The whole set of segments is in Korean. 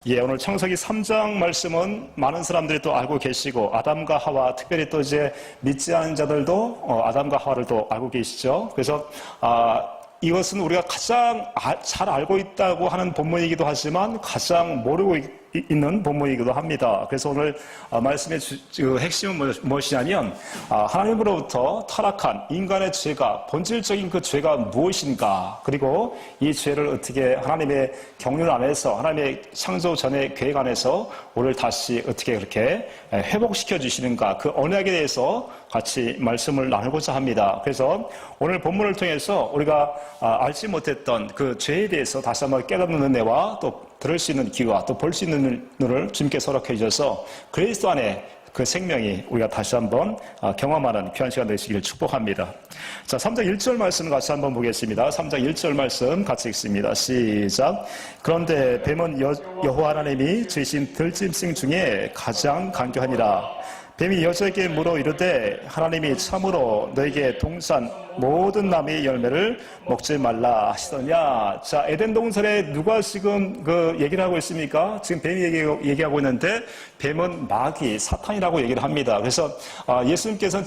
예, 오늘 창세기 3장 말씀은 많은 사람들이 또 알고 계시고, 아담과 하와, 특별히 또 이제 믿지 않은 자들도 아담과 하와를 또 알고 계시죠. 그래서 이것은 우리가 가장 잘 알고 있다고 하는 본문이기도 하지만 가장 모르고 있는 본문이기도 합니다. 그래서 오늘 말씀의 핵심은 무엇이냐면 하나님으로부터 타락한 인간의 죄가, 본질적인 그 죄가 무엇인가, 그리고 이 죄를 어떻게 하나님의 경륜 안에서, 하나님의 창조 전의 계획 안에서 우리를 다시 어떻게 그렇게 회복시켜 주시는가, 그 언약에 대해서 같이 말씀을 나누고자 합니다. 그래서 오늘 본문을 통해서 우리가 알지 못했던 그 죄에 대해서 다시 한번 깨닫는 은혜와 또 들을 수 있는 귀와 또 볼 수 있는 눈을 주님께서 허락해 주셔서 그리스도 안에 그 생명이 우리가 다시 한번 경험하는 귀한 시간 되시기를 축복합니다. 자, 3장 1절 말씀 같이 한번 보겠습니다. 3장 1절 말씀 같이 읽습니다. 시작. 그런데 뱀은 여호와 하나님이 지으신 들짐승 중에 가장 간교하니라. 뱀이 여자에게 물어 이르되 하나님이 참으로 너에게 동산 모든 나무의 열매를 먹지 말라 하시더냐. 자, 에덴 동산에 누가 지금 그 얘기를 하고 있습니까? 지금 뱀이 얘기하고 있는데 뱀은 마귀, 사탄이라고 얘기를 합니다. 그래서 예수님께서는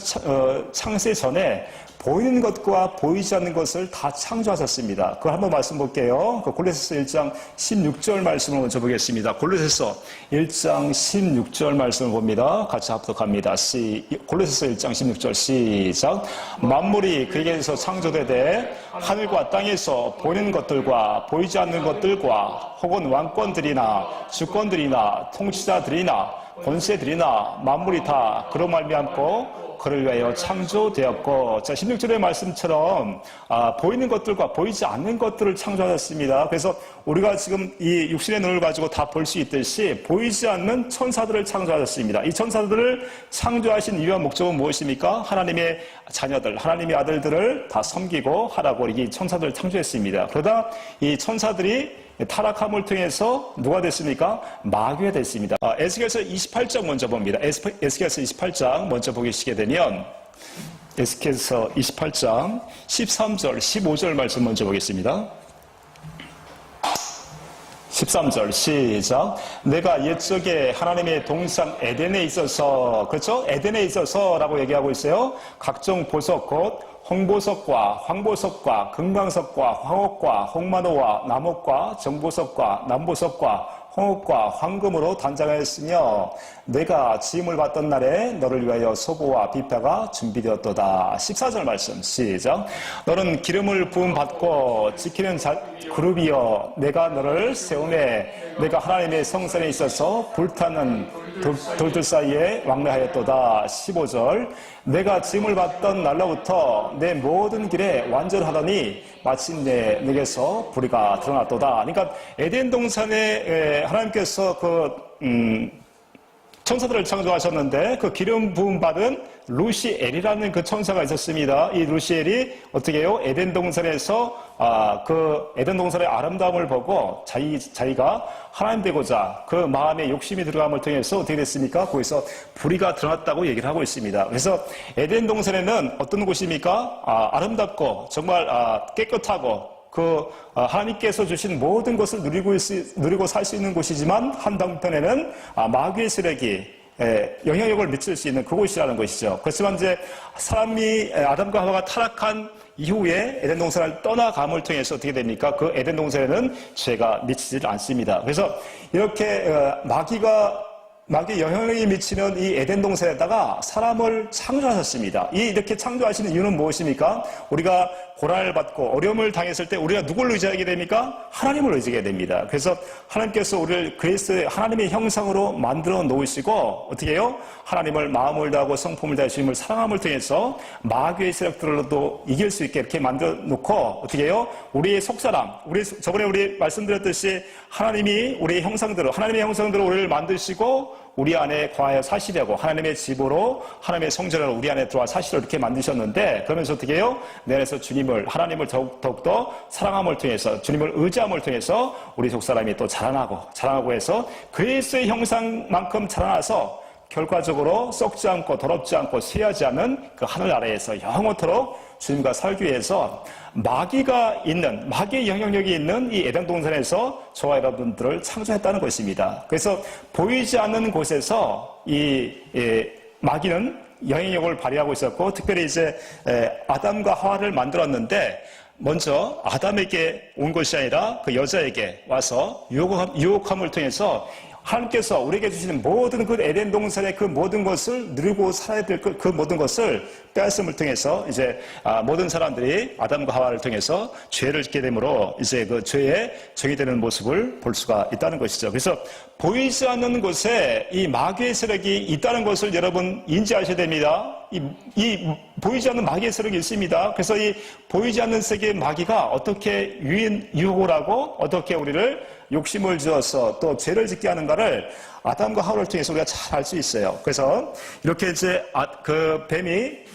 창세 전에 보이는 것과 보이지 않는 것을 다 창조하셨습니다. 그걸 한번 말씀 볼게요. 골로새서 1장 16절 말씀을 먼저 보겠습니다. 골로새서 1장 16절 말씀을 봅니다. 같이 합독합니다. 골로새서 1장 16절 시작. 만물이 그에게서 창조되되 하늘과 땅에서 보이는 것들과 보이지 않는 것들과 혹은 왕권들이나 주권들이나 통치자들이나 권세들이나 만물이 다 그로 말미암고 그를 위하여 창조되었고. 자, 16절의 말씀처럼 보이는 것들과 보이지 않는 것들을 창조하셨습니다. 그래서 우리가 지금 이 육신의 눈을 가지고 다 볼 수 있듯이 보이지 않는 천사들을 창조하셨습니다. 이 천사들을 창조하신 이유와 목적은 무엇입니까? 하나님의 자녀들, 하나님의 아들들을 다 섬기고 하라고 이 천사들을 창조했습니다. 그러다 이 천사들이 타락함을 통해서 누가 됐습니까? 마귀가 됐습니다. 에스겔서 28장 먼저 봅니다. 에스겔서 28장 먼저 보시게 되면 에스겔서 28장 13절, 15절 말씀 먼저 보겠습니다. 13절 시작. 내가 옛적에 하나님의 동산 에덴에 있어서, 그렇죠? 에덴에 있어서라고 얘기하고 있어요. 각종 보석 곧 홍보석과 황보석과 금강석과 황옥과 홍마노와 남옥과 정보석과 남보석과 홍옥과 황금으로 단장하였으며 내가 지음을 받던 날에 너를 위하여 소보와 비파가 준비되었도다. 14절 말씀 시작. 너는 기름을 부음받고 지키는 그룹이여 내가 너를 세우매 내가 하나님의 성전에 있어서 불타는 돌들 사이에 왕래하였도다. 15절 내가 지음을 받던 날로부터 내 모든 길에 완전하더니 마침내 내게서 불의가 드러났도다. 그러니까 에덴 동산에 하나님께서 천사들을 창조하셨는데 그 기름 부음 받은 루시엘이라는 그 천사가 있었습니다. 이 루시엘이 어떻게 해요? 에덴 동산에서 그 에덴 동산의 아름다움을 보고 자기가 하나님 되고자 그 마음에 욕심이 들어감을 통해서 어떻게 됐습니까? 거기서 불의가 드러났다고 얘기를 하고 있습니다. 그래서 에덴 동산에는 어떤 곳입니까? 아름답고 정말 깨끗하고 하나님께서 주신 모든 것을 누리고 살 수 있는 곳이지만 한편에는 마귀의 세력이 영향력을 미칠 수 있는 그곳이라는 것이죠. 그렇지만 이제 사람이 아담과 하와가 타락한 이후에 에덴 동산을 떠나감을 통해서 어떻게 됩니까? 그 에덴 동산에는 죄가 미치질 않습니다. 그래서 이렇게 마귀의 영향력이 미치는 이 에덴 동산에다가 사람을 창조하셨습니다. 이렇게 창조하시는 이유는 무엇입니까? 우리가 고난을 받고 어려움을 당했을 때 우리가 누굴 의지하게 됩니까? 하나님을 의지하게 됩니다. 그래서 하나님께서 우리를 그리스도의 하나님의 형상으로 만들어 놓으시고 어떻게 해요? 하나님을 마음을 다하고 성품을 다해 주님을 사랑함을 통해서 마귀의 세력들로도 이길 수 있게 이렇게 만들어 놓고 어떻게 해요? 우리의 속사람, 저번에 우리 말씀드렸듯이 하나님의 형상대로 우리를 만드시고 우리 안에 거하여 사시려고 하나님의 집으로 하나님의 성전으로 우리 안에 들어와 사시려 이렇게 만드셨는데 그러면서 어떻게 해요? 내 안에서 하나님을 더욱더 사랑함을 통해서 주님을 의지함을 통해서 우리 속사람이 또 자라나고 해서 그리스도의 형상만큼 자라나서 결과적으로 썩지 않고 더럽지 않고 쇠하지 않는 그 하늘 아래에서 영원토록 주님과 살기 위해서 마귀의 영향력이 있는 이 에덴 동산에서 저와 여러분들을 창조했다는 것입니다. 그래서 보이지 않는 곳에서 마귀는 영향력을 발휘하고 있었고, 특별히 이제 아담과 하와를 만들었는데, 먼저 아담에게 온 것이 아니라 그 여자에게 와서 유혹함을 통해서 하나님께서 우리에게 주시는 모든 그 에덴 동산의 그 모든 것을 누리고 살아야 될 그 모든 것을 빼앗음을 통해서 이제 모든 사람들이 아담과 하와를 통해서 죄를 짓게 되므로 이제 그 죄의 정이 되는 모습을 볼 수가 있다는 것이죠. 그래서 보이지 않는 곳에 이 마귀의 세력이 있다는 것을 여러분 인지하셔야 됩니다. 이 보이지 않는 마귀의 세력이 있습니다. 그래서 이 보이지 않는 세계의 마귀가 어떻게 유혹을 하고 어떻게 우리를 욕심을 지어서 또 죄를 짓게 하는가를 아담과 하와를 통해서 우리가 잘 알 수 있어요. 그래서 이렇게 이제 그 뱀이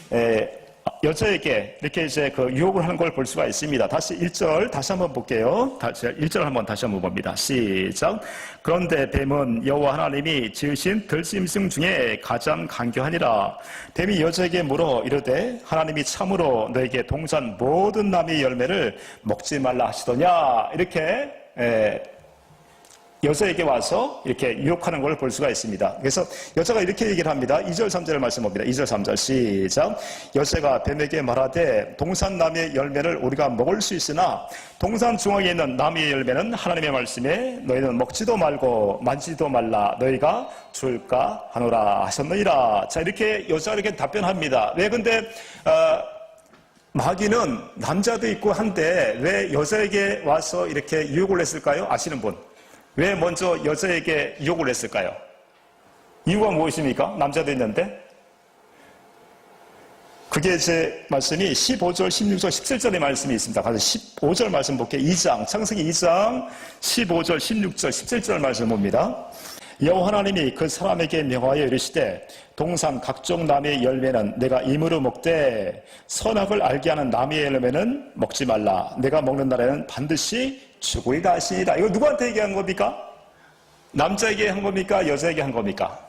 여자에게 이렇게 이제 그 유혹을 하는 걸 볼 수가 있습니다. 다시 1절 다시 한번 볼게요. 1절 다시 한번 봅니다. 시작. 그런데 뱀은 여호와 하나님이 지으신 들짐승 중에 가장 간교하니라. 뱀이 여자에게 물어 이르되 하나님이 참으로 너에게 동산 모든 나무의 열매를 먹지 말라 하시더냐. 이렇게 여자에게 와서 이렇게 유혹하는 걸 볼 수가 있습니다. 그래서 여자가 이렇게 얘기를 합니다. 2절 3절을 말씀 봅니다. 2절 3절 시작. 여자가 뱀에게 말하되 동산 나무의 열매를 우리가 먹을 수 있으나 동산 중앙에 있는 나무의 열매는 하나님의 말씀에 너희는 먹지도 말고 만지도 말라 너희가 줄까 하노라 하셨느니라. 자, 이렇게 여자가 이렇게 답변합니다. 왜 근데 마귀는 남자도 있고 한데 왜 여자에게 와서 이렇게 유혹을 했을까요? 아시는 분? 왜 먼저 여자에게 유혹을 했을까요? 이유가 무엇입니까? 남자도 있는데. 그게 제 말씀이 15절, 16절, 17절의 말씀이 있습니다. 가서 15절 말씀 볼게요. 2장, 창세기 2장 15절, 16절, 17절 말씀 봅니다. 여호와 하나님이 그 사람에게 명하여 이르시되 동산 각종 나무의 열매는 내가 임으로 먹되 선악을 알게 하는 나무의 열매는 먹지 말라. 내가 먹는 날에는 반드시 죽으리다 하시니라. 이거 누구한테 얘기한 겁니까? 남자에게 한 겁니까? 여자에게 한 겁니까?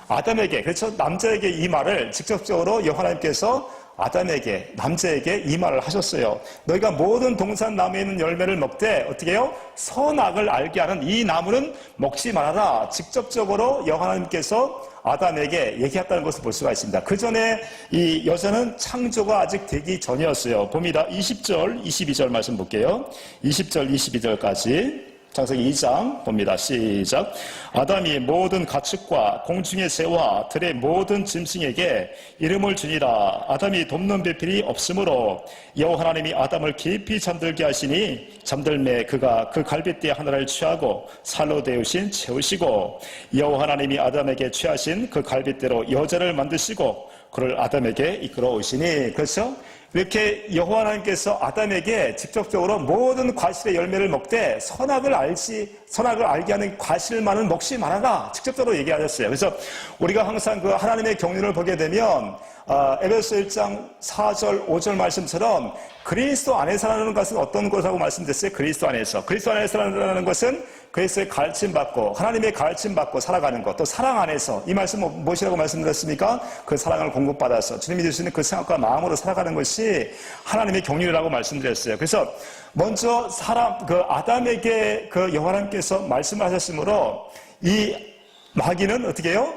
아담에게. 그렇죠? 남자에게 이 말을 직접적으로 여호와 하나님께서 아담에게, 남자에게 이 말을 하셨어요. 너희가 모든 동산 나무에 있는 열매를 먹되 어떻게 해요? 선악을 알게 하는 이 나무는 먹지 말아라. 직접적으로 여호와 하나님께서 아담에게 얘기했다는 것을 볼 수가 있습니다. 그 전에 이 여자는 창조가 아직 되기 전이었어요. 봅니다. 20절, 22절 말씀 볼게요. 20절, 22절까지. 창세기 2장 봅니다. 시작. 아담이 모든 가축과 공중의 새와 들의 모든 짐승에게 이름을 주니라. 아담이 돕는 배필이 없으므로 여호와 하나님이 아담을 깊이 잠들게 하시니 잠들매 그가 그 갈빗대 하나를 취하고 살로 데우신 채우시고 여호와 하나님이 아담에게 취하신 그 갈빗대로 여자를 만드시고 그를 아담에게 이끌어 오시니. 그렇죠? 이렇게 여호와 하나님께서 아담에게 직접적으로 모든 과실의 열매를 먹되 선악을 알게 하는 과실만은 먹지 말아라. 직접적으로 얘기하셨어요. 그래서 우리가 항상 그 하나님의 경륜을 보게 되면 에베소 1장 4절 5절 말씀처럼 그리스도 안에서라는 것은 어떤 것이라고 말씀드렸어요? 그리스도 안에서라는 것은 그리스도의 가르침받고 하나님의 가르침받고 살아가는 것, 또 사랑 안에서 이 말씀 무엇이라고 말씀드렸습니까? 그 사랑을 공급받아서 주님이 주시는 그 생각과 마음으로 살아가는 것이 하나님의 경륜이라고 말씀드렸어요. 그래서 먼저 아담에게 그 여호와 하나님께서 말씀을 하셨으므로 이 마귀는 어떻게 해요?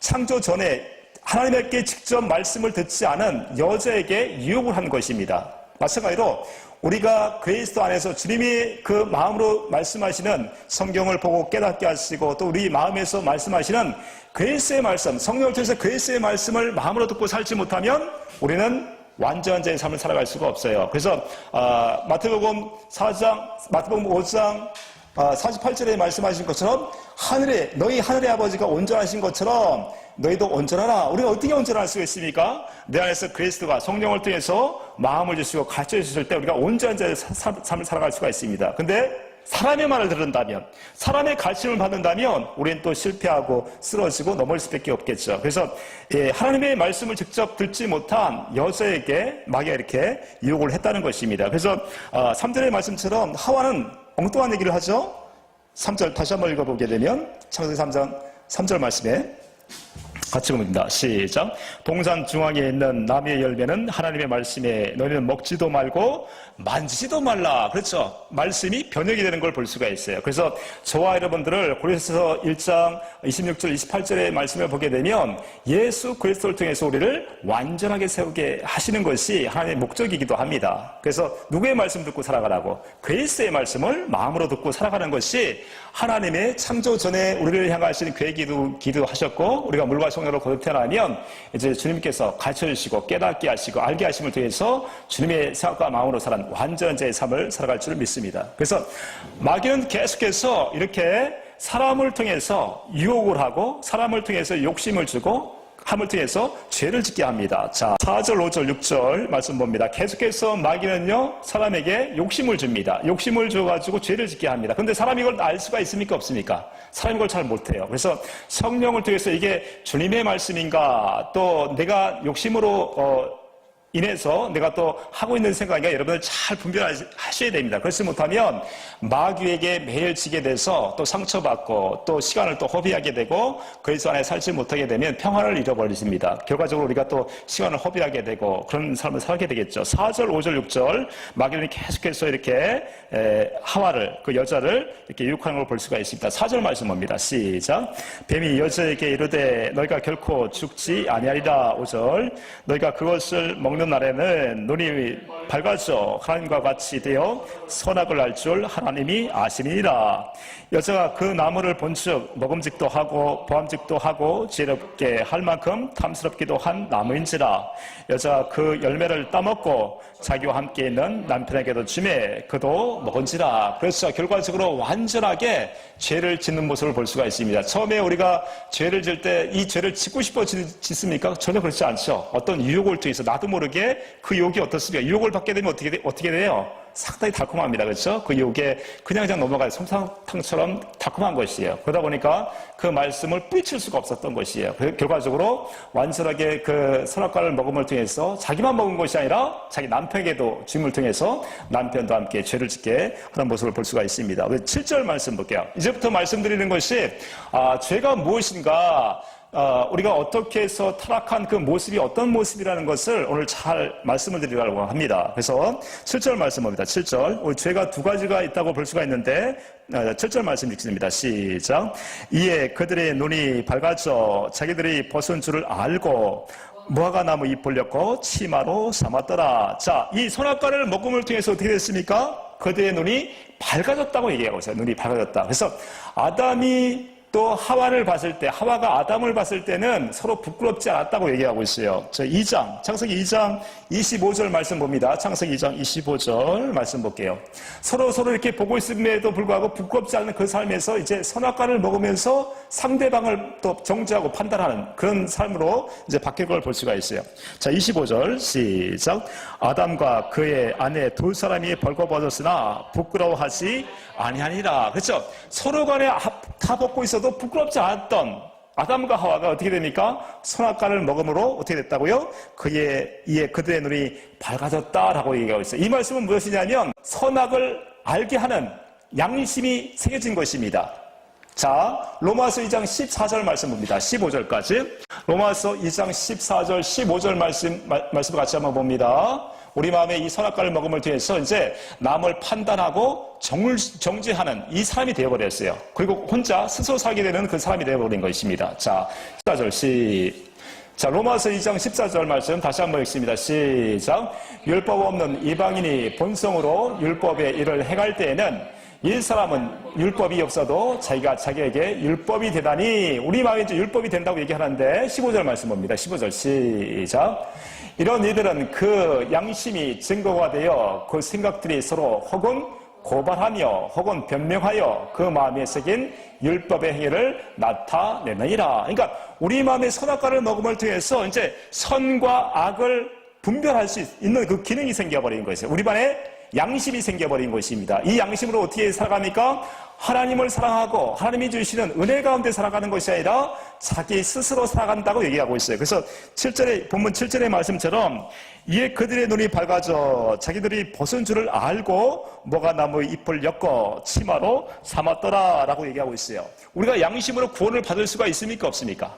창조 전에 하나님께 직접 말씀을 듣지 않은 여자에게 유혹을 한 것입니다. 마찬가지로 우리가 그리스도 안에서 주님이 그 마음으로 말씀하시는 성경을 보고 깨닫게 하시고 또 우리 마음에서 말씀하시는 그리스도의 말씀, 성령을 통해서 그리스도의 말씀을 마음으로 듣고 살지 못하면 우리는 완전한 삶을 살아갈 수가 없어요. 그래서 마태복음 5장 48절에 말씀하신 것처럼 너희 하늘의 아버지가 온전하신 것처럼 너희도 온전하라. 우리가 어떻게 온전할 수가 있습니까? 내 안에서 그리스도가 성령을 통해서 마음을 주시고 가르쳐 주실 때 우리가 온전한 자의 삶을 살아갈 수가 있습니다. 근데 사람의 말을 들은다면, 사람의 가르침을 받는다면 우리는 또 실패하고 쓰러지고 넘어질 수밖에 없겠죠. 그래서 하나님의 말씀을 직접 듣지 못한 여자에게 마귀가 이렇게 유혹을 했다는 것입니다. 그래서 3절의 말씀처럼 하와는 엉뚱한 얘기를 하죠. 3절 다시 한번 읽어보게 되면 창세기 3장 3절 말씀에 같이 봅니다. 시작. 동산 중앙에 있는 나무의 열매는 하나님의 말씀에 너희는 먹지도 말고 만지지도 말라. 그렇죠. 말씀이 변혁이 되는 걸 볼 수가 있어요. 그래서 저와 여러분들을 고린도서 1장 26절 28절의 말씀을 보게 되면 예수 그리스도를 통해서 우리를 완전하게 세우게 하시는 것이 하나님의 목적이기도 합니다. 그래서 누구의 말씀 듣고 살아가라고? 그리스도의 말씀을 마음으로 듣고 살아가는 것이 하나님의 창조 전에 우리를 향하신 계획이기도 하셨고, 우리가 물과 성령으로 거듭 태어나면 이제 주님께서 가르쳐 주시고 깨닫게 하시고 알게 하심을 통해서 주님의 생각과 마음으로 살아가는 완전한 자의 삶을 살아갈 줄 믿습니다. 그래서 마귀는 계속해서 이렇게 사람을 통해서 유혹을 하고 사람을 통해서 욕심을 주고 함을 통해서 죄를 짓게 합니다. 자, 4절, 5절, 6절 말씀 봅니다. 계속해서 마귀는요, 사람에게 욕심을 줍니다. 욕심을 줘가지고 죄를 짓게 합니다. 그런데 사람이 이걸 알 수가 있습니까? 없습니까? 사람이 이걸 잘 못해요. 그래서 성령을 통해서 이게 주님의 말씀인가, 또 내가 욕심으로 인해서 내가 또 하고 있는 생각인가 여러분들 잘 분별하셔야 됩니다. 그렇지 못하면 마귀에게 매일 지게 돼서 또 상처받고 또 시간을 또 허비하게 되고 그리스도 안에 살지 못하게 되면 평안을 잃어버리십니다. 결과적으로 우리가 또 시간을 허비하게 되고 그런 삶을 살게 되겠죠. 4절, 5절, 6절 마귀는 계속해서 이렇게 하와를, 그 여자를 이렇게 유혹하는 걸 볼 수가 있습니다. 4절 말씀 봅니다. 시작. 뱀이 여자에게 이르되 너희가 결코 죽지 아니하리라. 5절. 너희가 그것을 먹는 날에는 눈이 밝아져 하나님과 같이 되어 선악을 알 줄 하나님이 아시니라. 여자가 그 나무를 본즉 먹음직도 하고 보암직도 하고 지혜롭게 할 만큼 탐스럽기도 한 나무인지라. 여자가 그 열매를 따먹고 자기와 함께 있는 남편에게도 주매 그도 먹은지라. 그래서 결과적으로 완전하게 죄를 짓는 모습을 볼 수가 있습니다. 처음에 우리가 죄를 질 때 이 죄를 짓고 싶어 짓습니까? 전혀 그렇지 않죠. 어떤 유혹을 통해서 나도 모르게 그 유혹이 어떻습니까? 유혹을 받게 되면 어떻게 돼요? 상당히 달콤합니다. 그렇죠? 그 유혹에 그냥 넘어가요. 솜사탕처럼 달콤한 것이에요. 그러다 보니까 그 말씀을 뿌리칠 수가 없었던 것이에요. 결과적으로 완전하게 그 선악과를 먹음을 통해서 자기만 먹은 것이 아니라 자기 남편에게도 주임을 통해서 남편도 함께 죄를 짓게 하는 모습을 볼 수가 있습니다. 7절 말씀 볼게요. 이제부터 말씀드리는 것이 죄가 무엇인가, 우리가 어떻게 해서 타락한 그 모습이 어떤 모습이라는 것을 오늘 잘 말씀을 드리려고 합니다. 그래서 7절 말씀 봅니다. 7절. 죄가 두 가지가 있다고 볼 수가 있는데 7절 말씀 읽습니다. 시작. 이에 그들의 눈이 밝아져 자기들이 벗은 줄을 알고 무화과 나무 잎을 엮고 치마로 삼았더라. 자, 이 선악과를 먹음을 통해서 어떻게 됐습니까? 그들의 눈이 밝아졌다고 얘기하고 있어요. 눈이 밝아졌다. 그래서 아담이 또 하와를 봤을 때, 하와가 아담을 봤을 때는 서로 부끄럽지 않았다고 얘기하고 있어요. 창세기 2장 25절 말씀 봅니다. 창세기 2장 25절 말씀 볼게요. 서로 이렇게 보고 있음에도 불구하고 부끄럽지 않은 그 삶에서 이제 선악과를 먹으면서 상대방을 또 정죄하고 판단하는 그런 삶으로 이제 바뀔 걸 볼 수가 있어요. 자, 25절 시작. 아담과 그의 아내 두 사람이 벌거벗었으나 부끄러워하지 아니하니라. 그렇죠? 서로 간에 다 벗고 있어도 부끄럽지 않았던 아담과 하와가 어떻게 됩니까? 선악과를 먹음으로 어떻게 됐다고요? 이에 그들의 눈이 밝아졌다라고 얘기하고 있어요. 이 말씀은 무엇이냐면 선악을 알게 하는 양심이 새겨진 것입니다. 자, 로마서 2장 14절 말씀 봅니다. 15절까지. 로마서 2장 14절, 15절 말씀을 같이 한번 봅니다. 우리 마음에 이 선악과를 먹음을 통해서 이제 남을 판단하고 정죄하는 이 사람이 되어버렸어요. 그리고 혼자 스스로 살게 되는 그 사람이 되어버린 것입니다. 자, 14절 자, 로마서 2장 14절 말씀 다시 한번 읽습니다. 시작. 율법 없는 이방인이 본성으로 율법의 일을 행할 때에는 이 사람은 율법이 없어도 자기가 자기에게 율법이 되다니. 우리 마음에 이제 율법이 된다고 얘기하는데 15절 말씀 봅니다. 15절 시작. 이런 이들은 그 양심이 증거가 되어 그 생각들이 서로 혹은 고발하며 혹은 변명하여 그 마음에 새긴 율법의 행위를 나타내느니라. 그러니까 우리 마음에 선악과를 먹음을 통해서 이제 선과 악을 분별할 수 있는 그 기능이 생겨버린 것이에요. 우리 반에 양심이 생겨버린 것입니다. 이 양심으로 어떻게 살아갑니까? 하나님을 사랑하고 하나님이 주시는 은혜 가운데 살아가는 것이 아니라 자기 스스로 살아간다고 얘기하고 있어요. 그래서 본문 7절의 말씀처럼 이에 그들의 눈이 밝아져 자기들이 벗은 줄을 알고 뭐가 나무 잎을 엮어 치마로 삼았더라 라고 얘기하고 있어요. 우리가 양심으로 구원을 받을 수가 있습니까? 없습니까?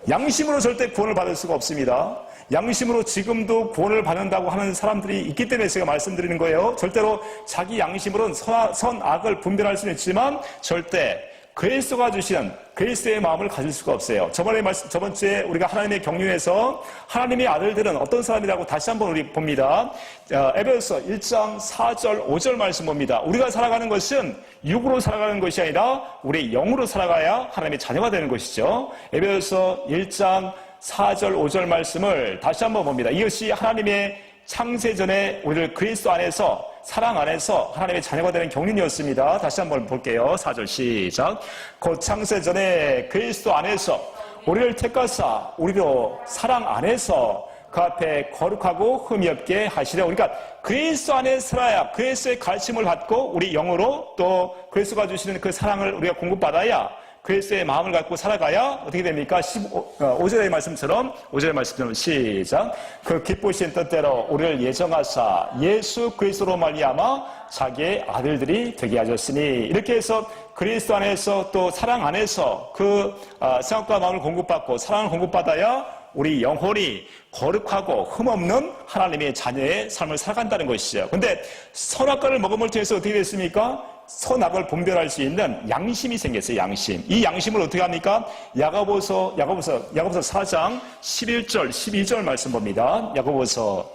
양심으로 절대 구원을 받을 수가 없습니다. 양심으로 지금도 구원을 받는다고 하는 사람들이 있기 때문에 제가 말씀드리는 거예요. 절대로 자기 양심으로는 선악을 분별할 수는 있지만 절대 그리스도가 주시는 그리스도의 마음을 가질 수가 없어요. 저번 주에 우리가 하나님의 경륜에서 하나님의 아들들은 어떤 사람이라고 다시 한번 우리 봅니다. 에베소서 1장 4절 5절 말씀 봅니다. 우리가 살아가는 것은 육으로 살아가는 것이 아니라 우리 영으로 살아가야 하나님의 자녀가 되는 것이죠. 에베소서 1장 4절 5절 말씀을 다시 한번 봅니다. 이것이 하나님의 창세전에 우리를 그리스도 안에서 사랑 안에서 하나님의 자녀가 되는 경륜이었습니다. 다시 한번 볼게요. 4절 시작. 곧 창세전에 그리스도 안에서 우리를 택하사 우리로 사랑 안에서 그 앞에 거룩하고 흠이 없게 하시려. 그러니까 그리스도 안에 살아야 그리스도의 가르침을 받고 우리 영으로 또 그리스도가 주시는 그 사랑을 우리가 공급받아야 그리스도의 마음을 갖고 살아가야 어떻게 됩니까? 5절의 말씀처럼 5절의 말씀처럼 시작. 그 기쁘신 뜻대로 우리를 예정하사 예수 그리스도로 말미암아 자기의 아들들이 되게 하셨으니, 이렇게 해서 그리스도 안에서 또 사랑 안에서 그 생각과 마음을 공급받고 사랑을 공급받아야 우리 영혼이 거룩하고 흠없는 하나님의 자녀의 삶을 살아간다는 것이죠. 근데 선악과를 먹음을 통해서 어떻게 됐습니까? 선악을 분별할 수 있는 양심이 생겼어요. 양심. 이 양심을 어떻게 합니까? 야고보서 4장 11절 12절 말씀 봅니다. 야고보서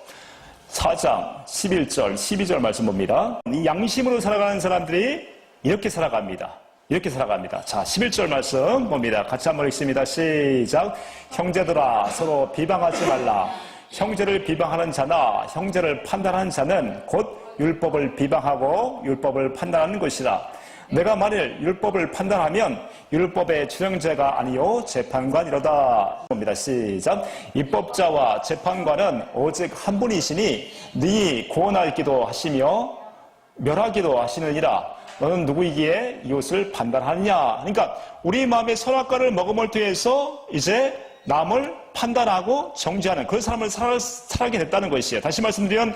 4장 11절 12절 말씀 봅니다. 이 양심으로 살아가는 사람들이 이렇게 살아갑니다. 이렇게 살아갑니다. 자, 11절 말씀 봅니다. 같이 한번 읽습니다. 시작. 형제들아 서로 비방하지 말라. 형제를 비방하는 자나 형제를 판단하는 자는 곧 율법을 비방하고 율법을 판단하는 것이라. 내가 만일 율법을 판단하면 율법의 주령자가 아니요 재판관이로다. 봅니다. 시작. 입법자와 재판관은 오직 한 분이시니 네 구원하기도 하시며 멸하기도 하시느니라. 너는 누구이기에 이것을 판단하느냐. 그러니까 우리 마음의 선악과를 먹음을 통해서 이제 남을 판단하고 정죄하는 그 사람을 살아가게 됐다는 것이에요. 다시 말씀드리면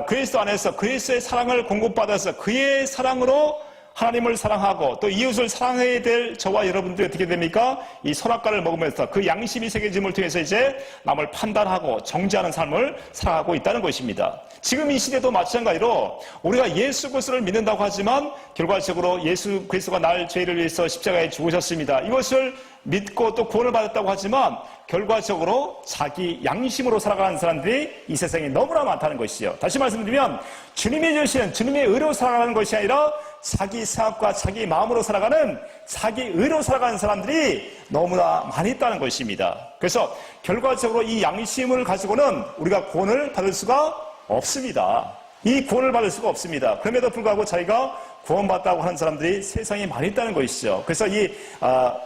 그리스도 안에서 그리스도의 사랑을 공급받아서 그의 사랑으로 하나님을 사랑하고 또 이웃을 사랑해야 될 저와 여러분들이 어떻게 됩니까? 이 선악과를 먹으면서 그 양심이 새겨짐을 통해서 이제 남을 판단하고 정죄하는 삶을 살아가고 있다는 것입니다. 지금 이 시대도 마찬가지로 우리가 예수 그리스도를 믿는다고 하지만 결과적으로 예수 그리스도가 날 죄를 위해서 십자가에 죽으셨습니다. 이것을 믿고 또 구원을 받았다고 하지만 결과적으로 자기 양심으로 살아가는 사람들이 이 세상에 너무나 많다는 것이죠. 다시 말씀드리면 주님이 주시는 주님의 의로 살아가는 것이 아니라 자기 생각과 자기 마음으로 살아가는 자기 의로 살아가는 사람들이 너무나 많이 있다는 것입니다. 그래서 결과적으로 이 양심을 가지고는 우리가 구원을 받을 수가 없습니다. 이 구원을 받을 수가 없습니다. 그럼에도 불구하고 자기가 구원받았다고 하는 사람들이 세상에 많이 있다는 것이죠. 그래서 이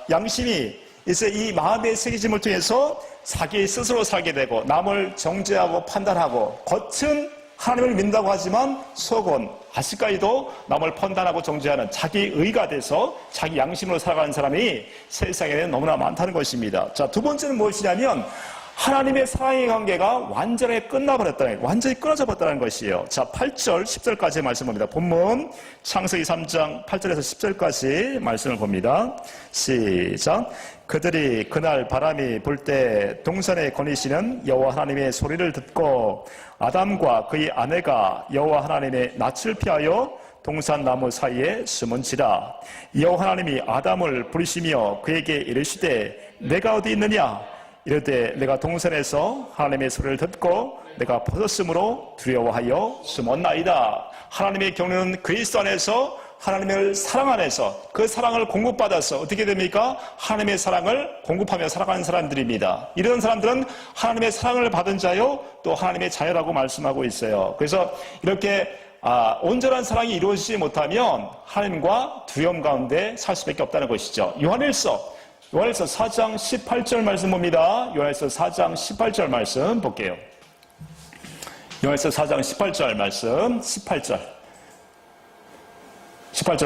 양심이 이제 이 마음의 새겨짐을 통해서 자기 스스로 살게 되고 남을 정죄하고 판단하고 겉은 하나님을 믿는다고 하지만 속은 아직까지도 남을 판단하고 정죄하는 자기 의가 돼서 자기 양심으로 살아가는 사람이 세상에는 너무나 많다는 것입니다. 자, 두 번째는 무엇이냐면 하나님의 사랑의 관계가 완전히 완전히 끊어져 버렸다는 것이에요. 자, 8절, 10절까지의 말씀입니다. 본문 창세기 3장 8절에서 10절까지 말씀을 봅니다. 시작. 그들이 그날 바람이 불 때 동산에 거니시는 여호와 하나님의 소리를 듣고 아담과 그의 아내가 여호와 하나님의 낯을 피하여 동산 나무 사이에 숨은지라. 여호와 하나님이 아담을 부르시며 그에게 이르시되 내가 어디 있느냐? 이럴 내가 동산에서 하나님의 소리를 듣고 내가 벗었으므로 두려워하여 숨었나이다. 하나님의 경륜은 그리스도 안에서 하나님을 사랑 안에서 그 사랑을 공급받아서 어떻게 됩니까? 하나님의 사랑을 공급하며 살아가는 사람들입니다. 이런 사람들은 하나님의 사랑을 받은 자요 또 하나님의 자녀라고 말씀하고 있어요. 그래서 이렇게 온전한 사랑이 이루어지지 못하면 하나님과 두려움 가운데 살 수밖에 없다는 것이죠. 요한일서 4장 18절 말씀 봅니다. 요한일서 4장 18절 말씀 볼게요. 요한일서 4장 18절 말씀 18절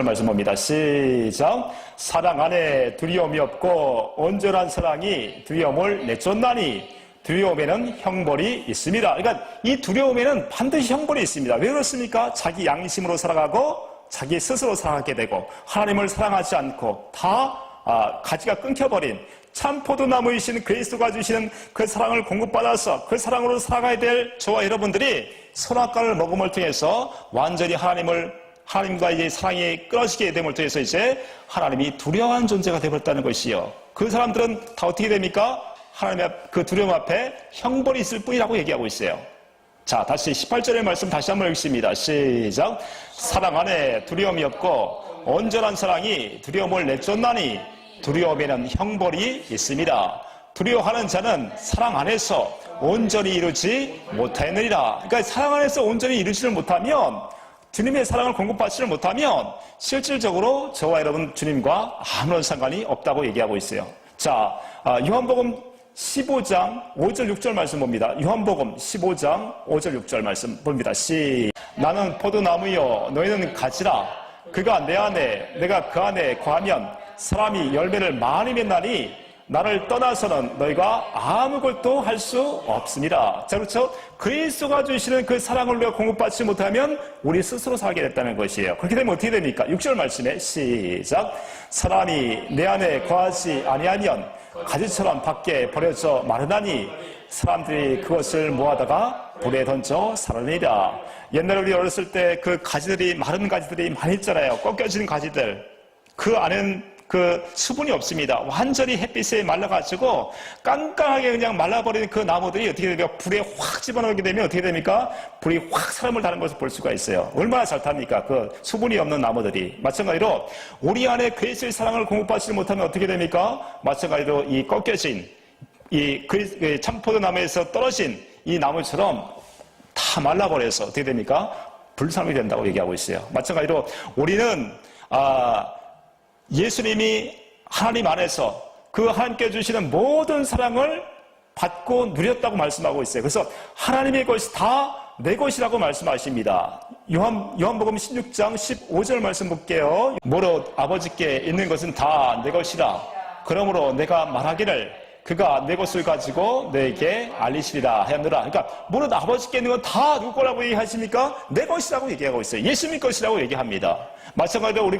말씀 봅니다. 시작. 사랑 안에 두려움이 없고 온전한 사랑이 두려움을 내쫓나니 두려움에는 형벌이 있습니다. 그러니까 이 두려움에는 반드시 형벌이 있습니다. 왜 그렇습니까? 자기 양심으로 살아가고 자기 스스로 살아가게 되고 하나님을 사랑하지 않고 다 가지가 끊겨버린 참 포도나무이신 그리스도가 주시는 그 사랑을 공급받아서 그 사랑으로 살아가야 될 저와 여러분들이 선악과를 먹음을 통해서 완전히 하나님과 이제 사랑이 끊어지게 됨을 통해서 이제 하나님이 두려워하는 존재가 되어버렸다는 것이요. 그 사람들은 다 어떻게 됩니까? 하나님의 그 두려움 앞에 형벌이 있을 뿐이라고 얘기하고 있어요. 자, 다시 18절의 말씀 다시 한번 읽습니다. 시작. 사랑 안에 두려움이 없고 온전한 사랑이 두려움을 내쫓나니 두려움에는 형벌이 있습니다. 두려워하는 자는 사랑 안에서 온전히 이루지 못하느니라. 그러니까 사랑 안에서 온전히 이루지를 못하면, 주님의 사랑을 공급받지를 못하면 실질적으로 저와 여러분 주님과 아무런 상관이 없다고 얘기하고 있어요. 자, 요한복음 15장 5절 6절 말씀 봅니다. 요한복음 15장 5절 6절 말씀 봅니다. 나는 포도나무요 너희는 가지라. 그가 내 안에 내가 그 안에 거하면 사람이 열매를 많이 맺나니 나를 떠나서는 너희가 아무것도 할 수 없습니다. 자, 그렇죠? 그리스도가 주시는 그 사랑을 우리가 공급받지 못하면 우리 스스로 살게 됐다는 것이에요. 그렇게 되면 어떻게 됩니까? 6절 말씀에 시작. 사람이 내 안에 거하지 아니하면 가지처럼 밖에 버려져 마르다니 사람들이 그것을 모아다가 불에 던져 살아내리라. 옛날에 우리 어렸을 때 그 가지들이, 마른 가지들이 많이 있잖아요. 꺾여진 가지들. 그 안에는 그 수분이 없습니다. 완전히 햇빛에 말라가지고 깜깜하게 그냥 말라버리는 그 나무들이 어떻게 됩니까? 불에 확 집어넣게 되면 어떻게 됩니까? 불이 확 사람을 다는 것을 볼 수가 있어요. 얼마나 잘 탑니까? 그 수분이 없는 나무들이. 마찬가지로 우리 안에 그리스도의 사랑을 공급받지 못하면 어떻게 됩니까? 마찬가지로 이 꺾여진 이 참포도나무에서 떨어진 이 나무처럼 다 말라버려서 어떻게 됩니까? 불사람이 된다고 얘기하고 있어요. 마찬가지로 우리는 예수님이 하나님 안에서 그 하나님께 주시는 모든 사랑을 받고 누렸다고 말씀하고 있어요. 그래서 하나님의 것이 다 내 것이라고 말씀하십니다. 요한복음 16장 15절 말씀 볼게요. 무릇 아버지께 있는 것은 다 내 것이라. 그러므로 내가 말하기를 그가 내 것을 가지고 너에게 알리시리라 하였느라. 그러니까 무릇 아버지께 있는 건 다 누구 거라고 얘기하십니까? 내 것이라고 얘기하고 있어요. 예수님 것이라고 얘기합니다. 마찬가지로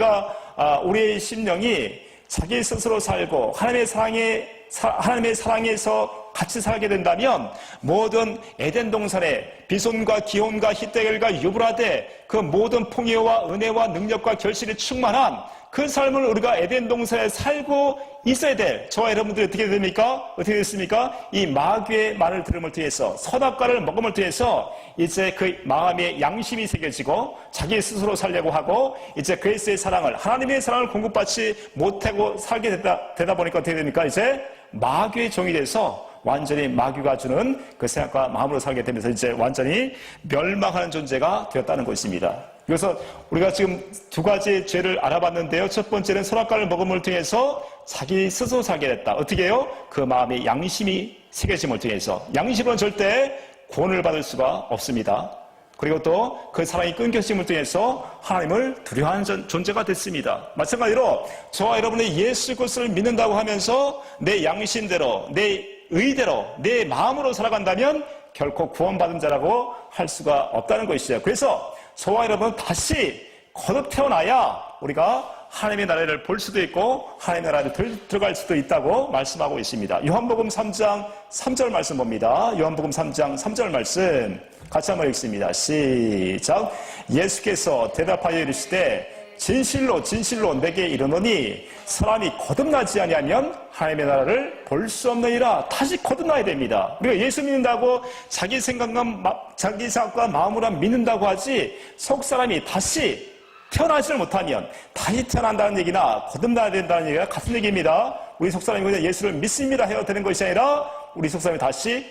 우리의 심령이 자기 스스로 살고 하나님의 사랑에서 같이 살게 된다면 모든 에덴 동산의 비손과 기온과 히데겔과 유브라데 그 모든 풍요와 은혜와 능력과 결실이 충만한 그 삶을 우리가 에덴 동산에 살고 있어야 될 저와 여러분들이 어떻게 됩니까? 어떻게 됐습니까? 이 마귀의 말을 들음을 통해서 선악과를 먹음을 통해서 이제 그 마음에 양심이 새겨지고 자기 스스로 살려고 하고 이제 그리스도의 사랑을 하나님의 사랑을 공급받지 못하고 살게 되다 보니까 어떻게 됩니까? 이제 마귀의 종이 돼서 완전히 마귀가 주는 그 생각과 마음으로 살게 되면서 이제 완전히 멸망하는 존재가 되었다는 것입니다. 그래서 우리가 지금 두 가지 죄를 알아봤는데요. 첫 번째는 선악과를 먹음을 통해서 자기 스스로 살게 됐다. 어떻게 해요? 그 마음에 양심이 새겨짐을 통해서. 양심으로는 절대 구원을 받을 수가 없습니다. 그리고 또 그 사랑이 끊겨짐을 통해서 하나님을 두려워하는 존재가 됐습니다. 마찬가지로 저와 여러분의 예수 그리스도를 믿는다고 하면서 내 양심대로, 내 의대로, 내 마음으로 살아간다면 결코 구원받은 자라고 할 수가 없다는 것이죠. 그래서 저와 여러분은 다시 거듭 태어나야 우리가 하나님의 나라를 볼 수도 있고 하나님의 나라를 들어갈 수도 있다고 말씀하고 있습니다. 요한복음 3장 3절 말씀 봅니다. 요한복음 3장 3절 말씀 같이 한번 읽습니다. 시작. 예수께서 대답하여 이르시되 진실로 진실로 내게 이르노니 사람이 거듭나지 아니하면 하나님의 나라를 볼 수 없느니라. 다시 거듭나야 됩니다. 우리가 예수 믿는다고 자기 생각과 마음으로 믿는다고 하지 속사람이 다시 태어나지를 못하면 다시 태어난다는 얘기나 거듭나야 된다는 얘기가 같은 얘기입니다. 우리 속사람이 그냥 예수를 믿습니다 해야 되는 것이 아니라 우리 속사람이 다시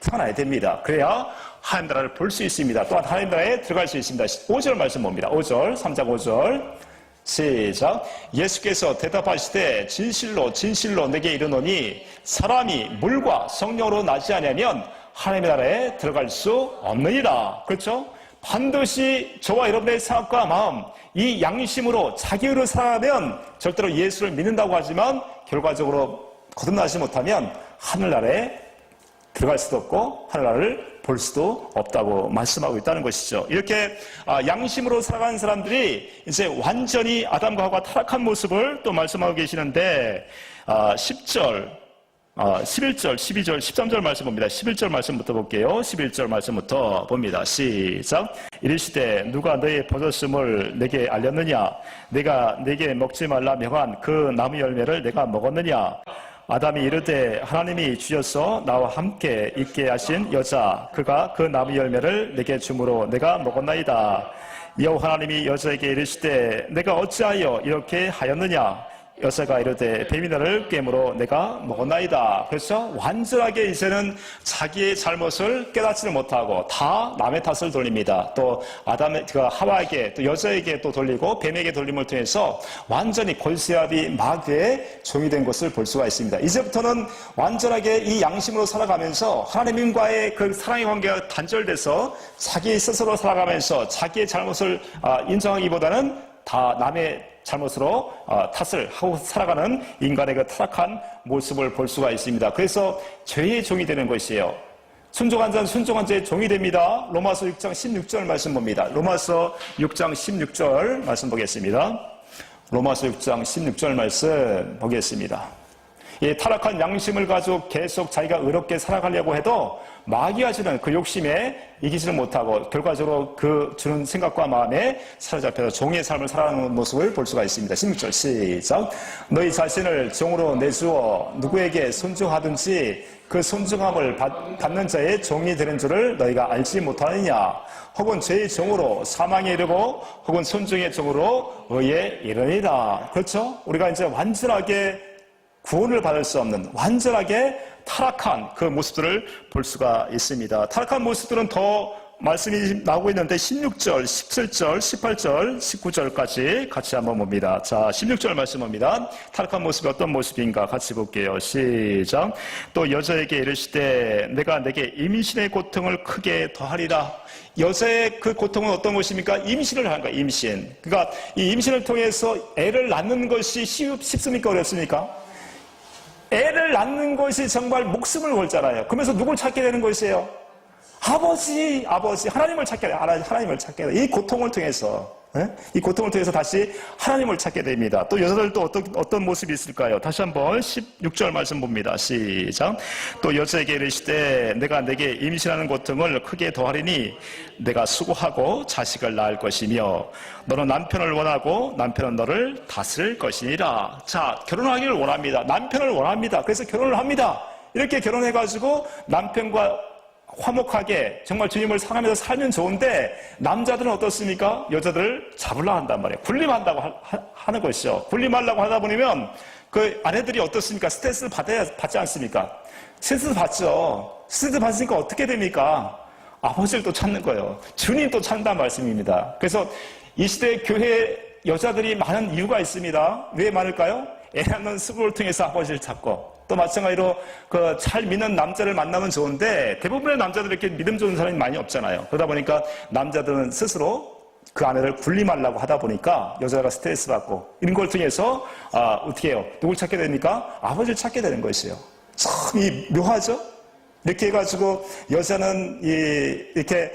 태어나야 됩니다. 그래야 하나님 나라를 볼 수 있습니다. 또한 하나님 나라에 들어갈 수 있습니다. 5절 말씀 봅니다. 5절, 3장 5절. 시작. 예수께서 대답하시되 진실로 진실로 내게 이르노니 사람이 물과 성령으로 나지 아니하면 하나님의 나라에 들어갈 수 없느니라. 그렇죠? 반드시 저와 여러분의 생각과 마음, 이 양심으로 자기의로 살아가면 절대로 예수를 믿는다고 하지만 결과적으로 거듭나지 못하면 하늘나라에 들어갈 수도 없고 하늘나라를 볼 수도 없다고 말씀하고 있다는 것이죠. 이렇게 양심으로 살아가는 사람들이 이제 완전히 아담과 하와가 타락한 모습을 또 말씀하고 계시는데 10절 11절, 12절, 13절 말씀 봅니다. 11절 말씀부터 볼게요. 11절 말씀부터 봅니다. 시작. 이르시되 누가 너의 버섯음을 내게 알렸느냐? 내가 내게 먹지 말라 명한 그 나무 열매를 내가 먹었느냐? 아담이 이르되 하나님이 주셔서 나와 함께 있게 하신 여자 그가 그 나무 열매를 내게 주므로 내가 먹었나이다. 여호와 하나님이 여자에게 이르시되 내가 어찌하여 이렇게 하였느냐? 여자가 이르되 뱀이 너를 꿰므로 내가 먹었나이다. 그래서 완전하게 이제는 자기의 잘못을 깨닫지를 못하고 다 남의 탓을 돌립니다. 또 하와에게 또 여자에게 또 돌리고 뱀에게 돌림을 통해서 완전히 골세아비 마귀의 종이 된 것을 볼 수가 있습니다. 이제부터는 완전하게 이 양심으로 살아가면서 하나님과의 그 사랑의 관계가 단절돼서 자기 스스로 살아가면서 자기의 잘못을 인정하기보다는 다 남의 잘못으로 탓을 하고 살아가는 인간의 그 타락한 모습을 볼 수가 있습니다. 그래서 죄의 종이 되는 것이에요. 순종한 자는 순종한 자의 종이 됩니다. 로마서 6장 16절 말씀 봅니다. 로마서 6장 16절 말씀 보겠습니다. 로마서 6장 16절 말씀 보겠습니다. 이 타락한 양심을 가지고 계속 자기가 의롭게 살아가려고 해도 마귀가 주는 그 욕심에 이기지를 못하고 결과적으로 그 주는 생각과 마음에 사로잡혀서 종의 삶을 살아가는 모습을 볼 수가 있습니다. 16절 시작. 너희 자신을 종으로 내주어 누구에게 순종하든지 그 순종함을 받는 자의 종이 되는 줄을 너희가 알지 못하느냐? 혹은 죄의 종으로 사망에 이르고 혹은 순종의 종으로 의에 이르리라. 그렇죠? 우리가 이제 완전하게 구원을 받을 수 없는 완전하게 타락한 그 모습들을 볼 수가 있습니다. 타락한 모습들은 더 말씀이 나오고 있는데 16절, 17절, 18절, 19절까지 같이 한번 봅니다. 자, 16절 말씀 봅니다. 타락한 모습이 어떤 모습인가 같이 볼게요. 시작. 또 여자에게 이르시되 내가 내게 임신의 고통을 크게 더하리라. 여자의 그 고통은 어떤 것입니까? 임신을 하는 거예요. 임신. 그러니까 이 임신을 통해서 애를 낳는 것이 쉽습니까? 어렵습니까? 애를 낳는 것이 정말 목숨을 걸잖아요. 그러면서 누굴 찾게 되는 것이에요? 아버지, 하나님을 찾게 돼요. 하나님을 찾게 돼요. 이 고통을 통해서, 이 고통을 통해서 다시 하나님을 찾게 됩니다. 또 여자들도 어떤 모습이 있을까요? 다시 한번 16절 말씀 봅니다. 시작. 또 여자에게 이르시되 내가 내게 임신하는 고통을 크게 더하리니 내가 수고하고 자식을 낳을 것이며 너는 남편을 원하고 남편은 너를 다스릴 것이니라. 자, 결혼하기를 원합니다. 남편을 원합니다. 그래서 결혼을 합니다. 이렇게 결혼해가지고 남편과 화목하게 정말 주님을 사랑하면서 살면 좋은데 남자들은 어떻습니까? 여자들을 잡으려고 한단 말이에요. 군림한다고 하는 것이죠. 군림하려고 하다 보면 그 아내들이 어떻습니까? 스트레스를 받지 않습니까? 스트레스 받죠. 스트레스 받으니까 어떻게 됩니까? 아버지를 또 찾는 거예요. 주님 또 찾는다는 말씀입니다. 그래서 이 시대 교회 여자들이 많은 이유가 있습니다. 왜 많을까요? 애 낳는 수고를 통해서 아버지를 찾고 또 마찬가지로 그 잘 믿는 남자를 만나면 좋은데 대부분의 남자들이 이렇게 믿음 좋은 사람이 많이 없잖아요. 그러다 보니까 남자들은 스스로 그 아내를 군림하려고 하다 보니까 여자가 스트레스 받고 이런 걸 통해서 어떻게 해요? 누굴 찾게 됩니까? 아버지를 찾게 되는 것이에요. 참 묘하죠? 이렇게 해가지고 여자는 이렇게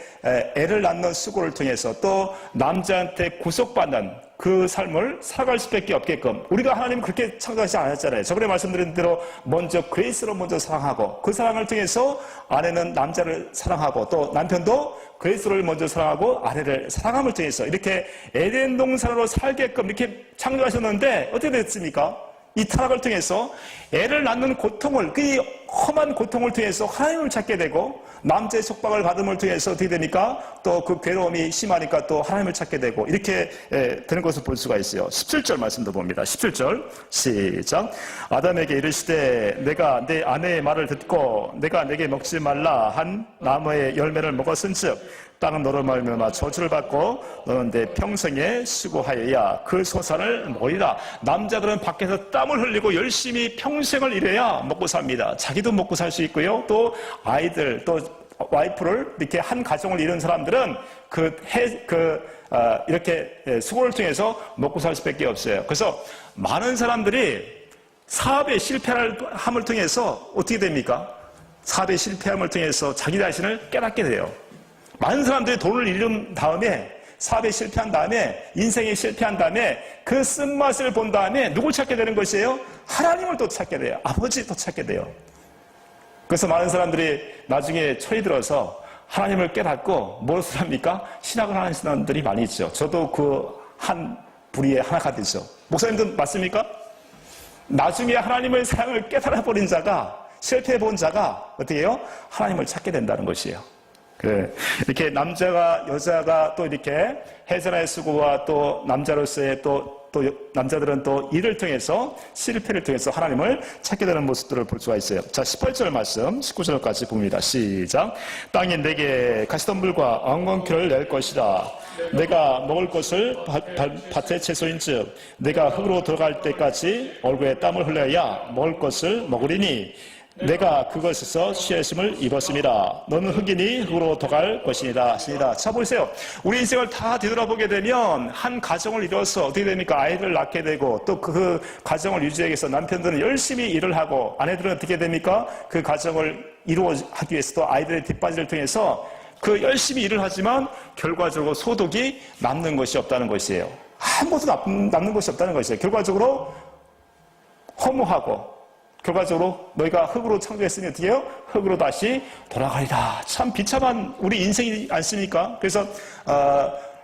애를 낳는 수고를 통해서 또 남자한테 구속받는 그 삶을 살아갈 수밖에 없게끔 우리가 하나님 그렇게 창조하지 않았잖아요. 저번에 말씀드린 대로 먼저 그리스도로 먼저 사랑하고 그 사랑을 통해서 아내는 남자를 사랑하고 또 남편도 그리스도를 먼저 사랑하고 아내를 사랑함을 통해서 이렇게 에덴 동산으로 살게끔 이렇게 창조하셨는데 어떻게 됐습니까? 이 타락을 통해서 애를 낳는 고통을, 그 험한 고통을 통해서 하나님을 찾게 되고 남자의 속박을 받음을 통해서 어떻게 되니까 또 그 괴로움이 심하니까 또 하나님을 찾게 되고 이렇게 되는 것을 볼 수가 있어요. 17절 말씀도 봅니다. 17절 시작. 아담에게 이르시되 내가 내 아내의 말을 듣고 내가 내게 먹지 말라 한 나무의 열매를 먹었은즉 땅은 너로 말미암아 저주를 받고 너는 내 평생에 수고하여야 그 소산을 먹으리라. 남자들은 밖에서 땀을 흘리고 열심히 평생을 일해야 먹고 삽니다. 자기도 먹고 살 수 있고요. 또 아이들 또 와이프를 이렇게 한 가정을 이룬 사람들은 이렇게 수고를 통해서 먹고 살 수밖에 없어요. 그래서 많은 사람들이 사업에 실패함을 통해서 어떻게 됩니까? 사업에 실패함을 통해서 자기 자신을 깨닫게 돼요. 많은 사람들이 돈을 잃은 다음에, 사업에 실패한 다음에, 인생에 실패한 다음에 그 쓴맛을 본 다음에 누굴 찾게 되는 것이에요? 하나님을 또 찾게 돼요. 아버지 또 찾게 돼요. 그래서 많은 사람들이 나중에 철이 들어서 하나님을 깨닫고 무엇을 합니까? 신학을 하는 사람들이 많이 있죠. 저도 그 한 부리의 하나가 되죠. 목사님도 맞습니까? 나중에 하나님의 사랑을 깨달아 버린 자가, 실패해 본 자가 어떻게 해요? 하나님을 찾게 된다는 것이에요. 그래. 이렇게 남자가, 여자가 또 이렇게 해산의 수고와 또 남자로서의 또 남자들은 또 일을 통해서, 실패를 통해서 하나님을 찾게 되는 모습들을 볼 수가 있어요. 자, 18절 말씀, 19절까지 봅니다. 시작. 땅이 내게 가시덤불과 엉겅퀴를 낼 것이다. 내가 먹을 것을 밭의 채소인즉 내가 흙으로 들어갈 때까지 얼굴에 땀을 흘려야 먹을 것을 먹으리니 내가 그것에서 쇠심을 입었습니다. 너는 흙이니 흙으로 들어갈 것이니라 하시니라. 자, 보세요. 우리 인생을 다 뒤돌아보게 되면 한 가정을 이뤄서 어떻게 됩니까? 아이를 낳게 되고 또 그 가정을 유지하기 위해서 남편들은 열심히 일을 하고 아내들은 어떻게 됩니까? 그 가정을 이루어하기 위해서도 아이들의 뒷바지를 통해서 그 열심히 일을 하지만 결과적으로 소득이 남는 것이 없다는 것이에요. 아무것도 남는 것이 없다는 것이에요. 결과적으로 허무하고 결과적으로 너희가 흙으로 창조했으니 어떻게 해요? 흙으로 다시 돌아가리라. 참 비참한 우리 인생이 않습니까? 그래서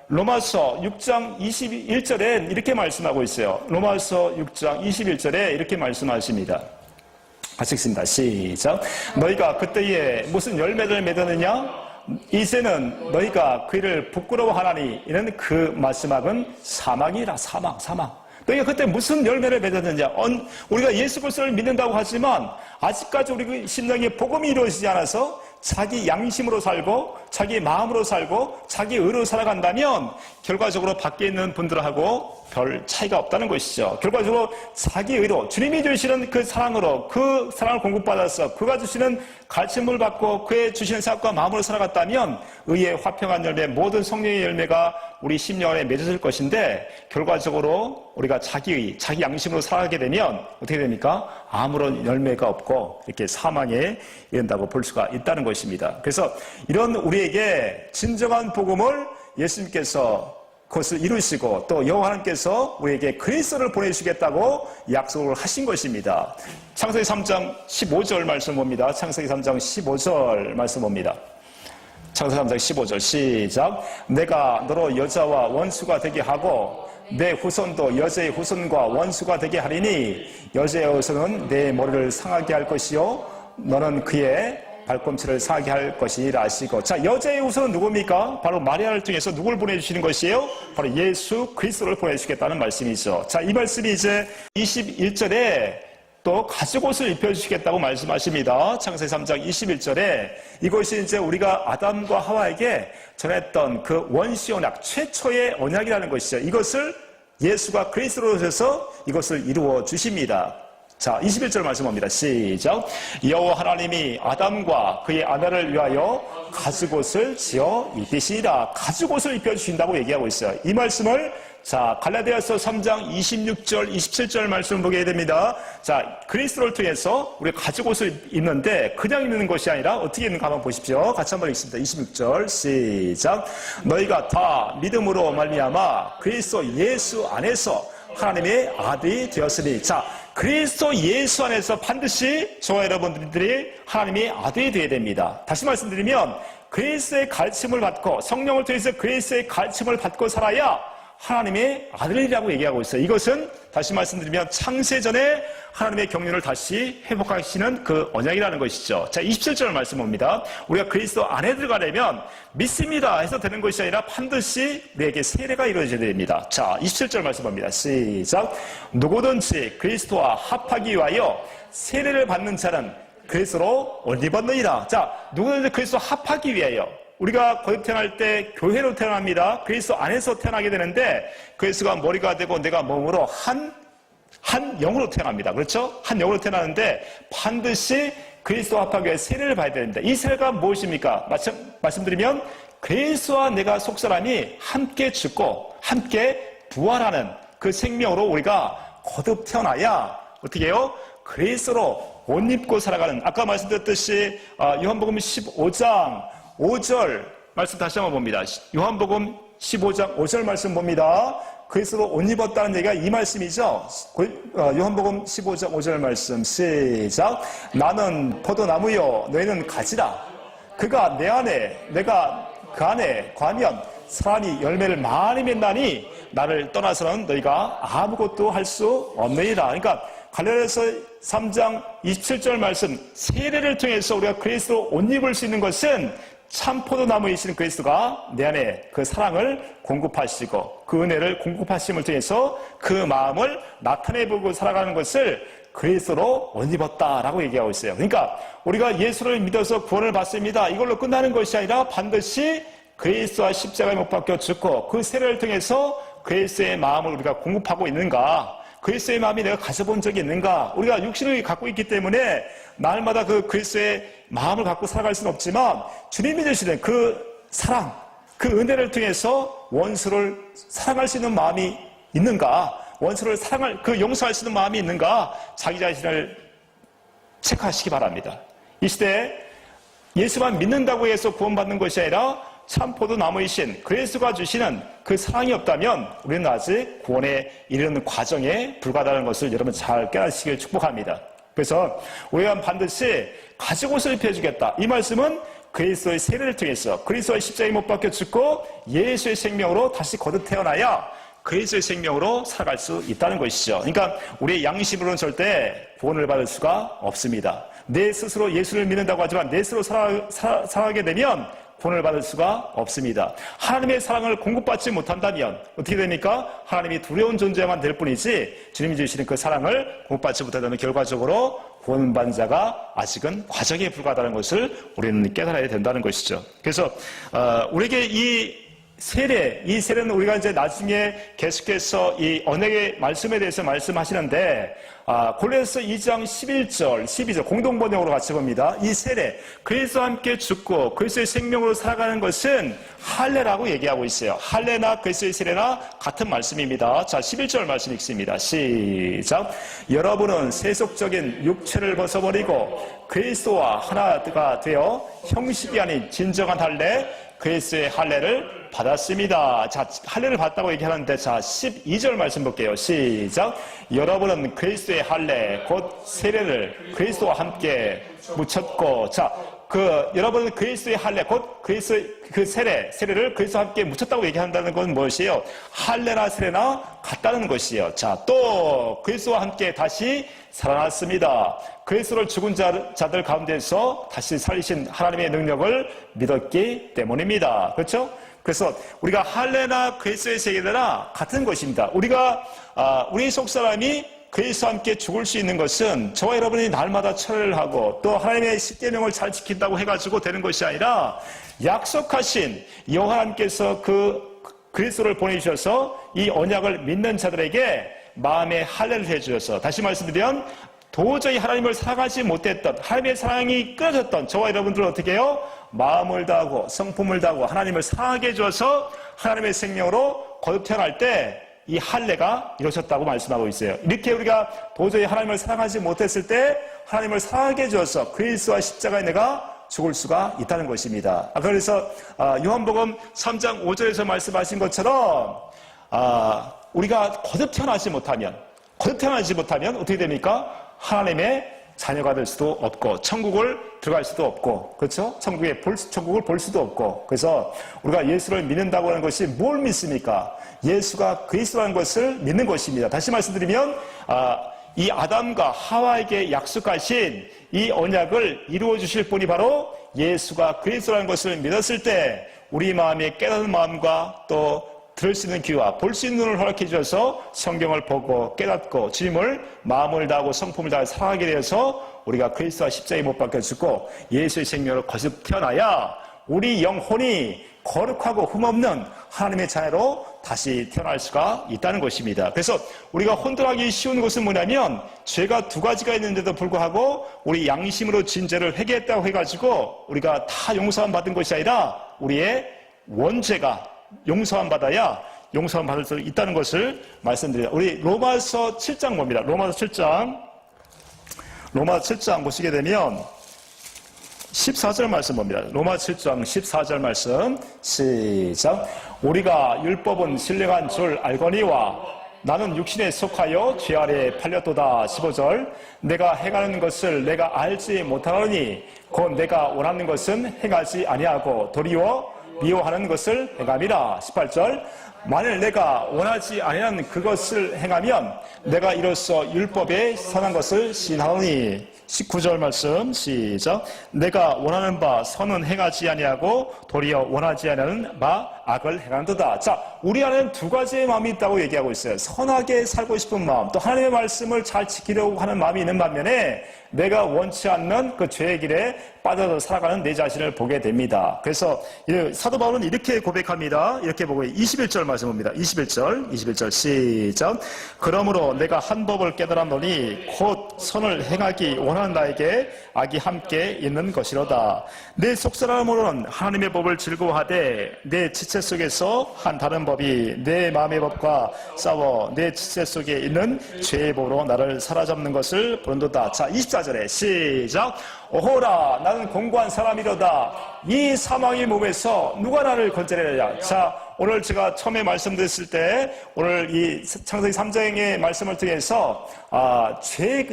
로마서 6장 21절에 이렇게 말씀하고 있어요. 로마서 6장 21절에 이렇게 말씀하십니다. 같이 읽습니다. 시작. 너희가 그때에 무슨 열매를 맺었느냐? 이제는 너희가 그 일을 부끄러워하나니 이는 그 마지막은 사망이라. 사망. 너희가 그때 무슨 열매를 맺었느냐? 우리가 예수 그리스도를 믿는다고 하지만 아직까지 우리 심령에 복음이 이루어지지 않아서 자기 양심으로 살고 자기 마음으로 살고 자기 의로 살아간다면 결과적으로 밖에 있는 분들하고 별 차이가 없다는 것이죠. 결과적으로 자기 의로 주님이 주시는 그 사랑으로 그 사랑을 공급받아서 그가 주시는 가르침을 받고 그의 주시는 생각과 마음으로 살아갔다면 의의 화평한 열매, 모든 성령의 열매가 우리 심령 안에 맺어질 것인데 결과적으로 우리가 자기 양심으로 살아가게 되면 어떻게 됩니까? 아무런 열매가 없고 이렇게 사망에 이른다고 볼 수가 있다는 것입니다. 그래서 이런 우리에게 진정한 복음을 예수님께서 그것을 이루시고 또 여호와 하나님께서 우리에게 그리스도를 보내주시겠다고 약속을 하신 것입니다. 창세기 3장 15절 말씀 봅니다. 창세기 3장 15절 말씀 봅니다. 창세기 3장 15절 시작. 내가 너로 여자와 원수가 되게 하고 내 후손도 여자의 후손과 원수가 되게 하리니 여자의 후손은 내 머리를 상하게 할 것이요 너는 그의 발꿈치를 상하게 할 것이라 하시고. 자, 여자의 후손은 누굽니까? 바로 마리아를 통해서 누굴 보내주시는 것이에요? 바로 예수 그리스도를 보내주시겠다는 말씀이죠. 자, 이 말씀이 이제 21절에 또 가죽옷을 입혀주시겠다고 말씀하십니다. 창세기 3장 21절에 이것이 이제 우리가 아담과 하와에게 전했던 그 원시 언약, 최초의 언약이라는 것이죠. 이것을 예수가 그리스도로 오셔서 이것을 이루어 주십니다. 자, 21절 말씀합니다. 시작. 여호와 하나님이 아담과 그의 아내를 위하여 가죽옷을 지어 입히시니라. 가죽옷을 입혀주신다고 얘기하고 있어요. 이 말씀을 자, 갈라디아서 3장 26절, 27절 말씀 보게 됩니다. 자, 그리스도를 통해서 우리가 가죽옷을 입는데 그냥 입는 것이 아니라 어떻게 입는가 한번 보십시오. 같이 한번 읽습니다. 26절 시작. 너희가 다 믿음으로 말미암아 그리스도 예수 안에서 하나님의 아들이 되었으니. 자, 그리스도 예수 안에서 반드시 저와 여러분들이 하나님의 아들이 되어야 됩니다. 다시 말씀드리면 그리스도의 가르침을 받고 성령을 통해서 그리스도의 가르침을 받고 살아야 하나님의 아들이라고 얘기하고 있어요. 이것은 다시 말씀드리면 창세전에 하나님의 경륜을 다시 회복하시는 그 언약이라는 것이죠. 자, 27절 말씀 봅니다. 우리가 그리스도 안에 들어가려면 믿습니다 해서 되는 것이 아니라 반드시 우리에게 세례가 이루어져야 됩니다. 자, 27절 말씀 봅니다. 시작. 누구든지 그리스도와 합하기 위하여 세례를 받는 자는 그리스도로 옷 입었느니라. 자, 누구든지 그리스도 합하기 위하여. 우리가 거듭 태어날 때 교회로 태어납니다. 그리스도 안에서 태어나게 되는데 그리스도가 머리가 되고 내가 몸으로 한 영으로 태어납니다. 그렇죠? 한 영으로 태어나는데 반드시 그리스도와 합하기 위해 세례를 봐야 되는데 이 세례가 무엇입니까? 말씀드리면 그리스도와 내가 속사람이 함께 죽고 함께 부활하는 그 생명으로 우리가 거듭 태어나야 어떻게 해요? 그리스도로 옷 입고 살아가는, 아까 말씀드렸듯이 요한복음 15장 5절 말씀 다시 한번 봅니다. 요한복음 15장 5절 말씀 봅니다. 그리스도로 옷 입었다는 얘기가 이 말씀이죠. 요한복음 15장 5절 말씀 시작. 나는 포도나무요 너희는 가지라. 그가 내 안에 내가 그 안에 거하면 사람이 열매를 많이 맺나니 나를 떠나서는 너희가 아무것도 할 수 없느니라. 그러니까 갈라디아서 3장 27절 말씀, 세례를 통해서 우리가 그리스도로 옷 입을 수 있는 것은 참 포도나무이신 그리스도가 내 안에 그 사랑을 공급하시고 그 은혜를 공급하심을 통해서 그 마음을 나타내보고 살아가는 것을 그리스도로 옷 입었다라고 얘기하고 있어요. 그러니까 우리가 예수를 믿어서 구원을 받습니다. 이걸로 끝나는 것이 아니라 반드시 그리스도와 십자가에 못 박혀 죽고 그 세례를 통해서 그리스도의 마음을 우리가 공급하고 있는가, 그리스도의 마음이 내가 가져본 적이 있는가. 우리가 육신을 갖고 있기 때문에 날마다 그 그리스도의 마음을 갖고 살아갈 수는 없지만 주님이 주시는 그 사랑, 그 은혜를 통해서 원수를 사랑할 수 있는 마음이 있는가, 원수를 사랑할, 그 용서할 수 있는 마음이 있는가, 자기 자신을 체크하시기 바랍니다. 이 시대에 예수만 믿는다고 해서 구원받는 것이 아니라 참 포도나무이신 그리스도가 주시는 그 사랑이 없다면 우리는 아직 구원에 이르는 과정에 불과하다는 것을 여러분 잘 깨닫시길 축복합니다. 그래서 우리가 반드시 가죽 옷을 입혀주겠다. 이 말씀은 그리스도의 세례를 통해서 그리스도의 십자가에 못 박혀 죽고 예수의 생명으로 다시 거듭 태어나야 그리스도의 생명으로 살아갈 수 있다는 것이죠. 그러니까 우리의 양심으로는 절대 구원을 받을 수가 없습니다. 내 스스로 예수를 믿는다고 하지만 내 스스로 살아가게 되면 구원을 받을 수가 없습니다. 하나님의 사랑을 공급받지 못한다면 어떻게 됩니까? 하나님이 두려운 존재만 될 뿐이지 주님이 주시는 그 사랑을 공급받지 못한다면 결과적으로 구원받은 자가 아직은 과정에 불과하다는 것을 우리는 깨달아야 된다는 것이죠. 그래서 우리에게 이 세례는 우리가 이제 나중에 계속해서 이 언약의 말씀에 대해서 말씀하시는데, 골로새서 2장 11절, 12절 공동번역으로 같이 봅니다. 이 세례, 그리스도와 함께 죽고 그리스도의 생명으로 살아가는 것은 할례라고 얘기하고 있어요. 할례나 그리스도의 세례나 같은 말씀입니다. 자, 11절 말씀 읽습니다. 시작. 여러분은 세속적인 육체를 벗어버리고 그리스도와 하나가 되어 형식이 아닌 진정한 할례, 그리스도의 할례를 받았습니다. 자, 할례를 받았다고 얘기하는데, 자, 12절 말씀 볼게요. 시작. 여러분은 그리스도의 할례, 곧 세례를 그리스도와 함께 묻혔고, 자, 여러분은 그리스도의 할례, 곧 그리스도의 그 세례를 그리스도와 함께 묻혔다고 얘기한다는 건 무엇이에요? 할례나 세례나 같다는 것이에요. 자, 또 그리스도와 함께 다시 살아났습니다. 그리스도를 죽은 자들 가운데서 다시 살리신 하나님의 능력을 믿었기 때문입니다. 그렇죠? 그래서 우리가 할례나 그리스도의 세계나 같은 것입니다. 우리 속사람이 그리스도와 함께 죽을 수 있는 것은 저와 여러분이 날마다 철회를 하고 또 하나님의 십계명을 잘 지킨다고 해가지고 되는 것이 아니라 약속하신 여호와 하나님께서 그 그리스도를 보내주셔서 이 언약을 믿는 자들에게 마음의 할례를 해주셔서, 다시 말씀드리면 도저히 하나님을 사랑하지 못했던, 하나님의 사랑이 끊어졌던 저와 여러분들은 어떻게 해요? 마음을 다하고 성품을 다하고 하나님을 사랑하게 해줘서 하나님의 생명으로 거듭 태어날 때 이 할례가 이루어졌다고 말씀하고 있어요. 이렇게 우리가 도저히 하나님을 사랑하지 못했을 때 하나님을 사랑하게 해줘서 그리스도와 십자가에 내가 죽을 수가 있다는 것입니다. 그래서 요한복음 3장 5절에서 말씀하신 것처럼 우리가 거듭 태어나지 못하면 어떻게 됩니까? 하나님의 자녀가 될 수도 없고 천국을 들어갈 수도 없고, 그렇죠? 천국을 볼 수도 없고. 그래서 우리가 예수를 믿는다고 하는 것이 뭘 믿습니까? 예수가 그리스도라는 것을 믿는 것입니다. 다시 말씀드리면 이 아담과 하와에게 약속하신 이 언약을 이루어 주실 분이 바로 예수가 그리스도라는 것을 믿었을 때 우리 마음에 깨닫는 마음과 또 들을 수 있는 귀와 볼 수 있는 눈을 허락해 주셔서 성경을 보고 깨닫고 주님을 마음을 다하고 성품을 다해 사랑하게 되어서 우리가 그리스도와 십자가에 못 박혀 죽고 예수의 생명으로 거듭 태어나야 우리 영혼이 거룩하고 흠없는 하나님의 자녀로 다시 태어날 수가 있다는 것입니다. 그래서 우리가 혼돈하기 쉬운 것은 뭐냐면 죄가 두 가지가 있는데도 불구하고 우리 양심으로 진 죄를 회개했다고 해가지고 우리가 다 용서함 받은 것이 아니라 우리의 원죄가 용서함 받아야 용서함 받을 수 있다는 것을 말씀드려요. 우리 로마서 7장 봅니다. 로마서 7장 로마 7장 보시게 되면 14절 말씀 봅니다. 로마 7장 14절 말씀 시작. 우리가 율법은 신령한 줄 알거니와 나는 육신에 속하여 죄 아래 팔렸도다. 15절. 내가 행하는 것을 내가 알지 못하노니 곧 내가 원하는 것은 행하지 아니하고 도리어 미워하는 것을 행함이라. 18절. 만일 내가 원하지 아니하는 그것을 행하면 내가 이로써 율법에 선한 것을 시인하노니. 19절 말씀 시작. 내가 원하는 바 선은 행하지 아니하고 도리어 원하지 아니하는 바 악을 행한도다. 자, 우리 안에는 두 가지의 마음이 있다고 얘기하고 있어요. 선하게 살고 싶은 마음, 또 하나님의 말씀을 잘 지키려고 하는 마음이 있는 반면에 내가 원치 않는 그 죄의 길에 빠져서 살아가는 내 자신을 보게 됩니다. 그래서 사도 바울은 이렇게 고백합니다. 이렇게 보고 21절 말씀입니다. 21절 시작. 그러므로 내가 한 법을 깨달았노니 곧 선을 행하기 원하는 나에게 악이 함께 있는 것이로다. 내 속사람으로는 하나님의 법을 즐거워하되 내 지체 속에서 한 다른 법이 내 마음의 법과 싸워 내 지체 속에 있는 죄의 법으로 나를 사로잡는 것을 보는도다. 자, 24절에 시작. 오호라 나는 공고한 사람이로다. 이 사망의 몸에서 누가 나를 건져내랴. 자, 오늘 제가 처음에 말씀드렸을 때 오늘 이 창세기 3장의 말씀을 통해서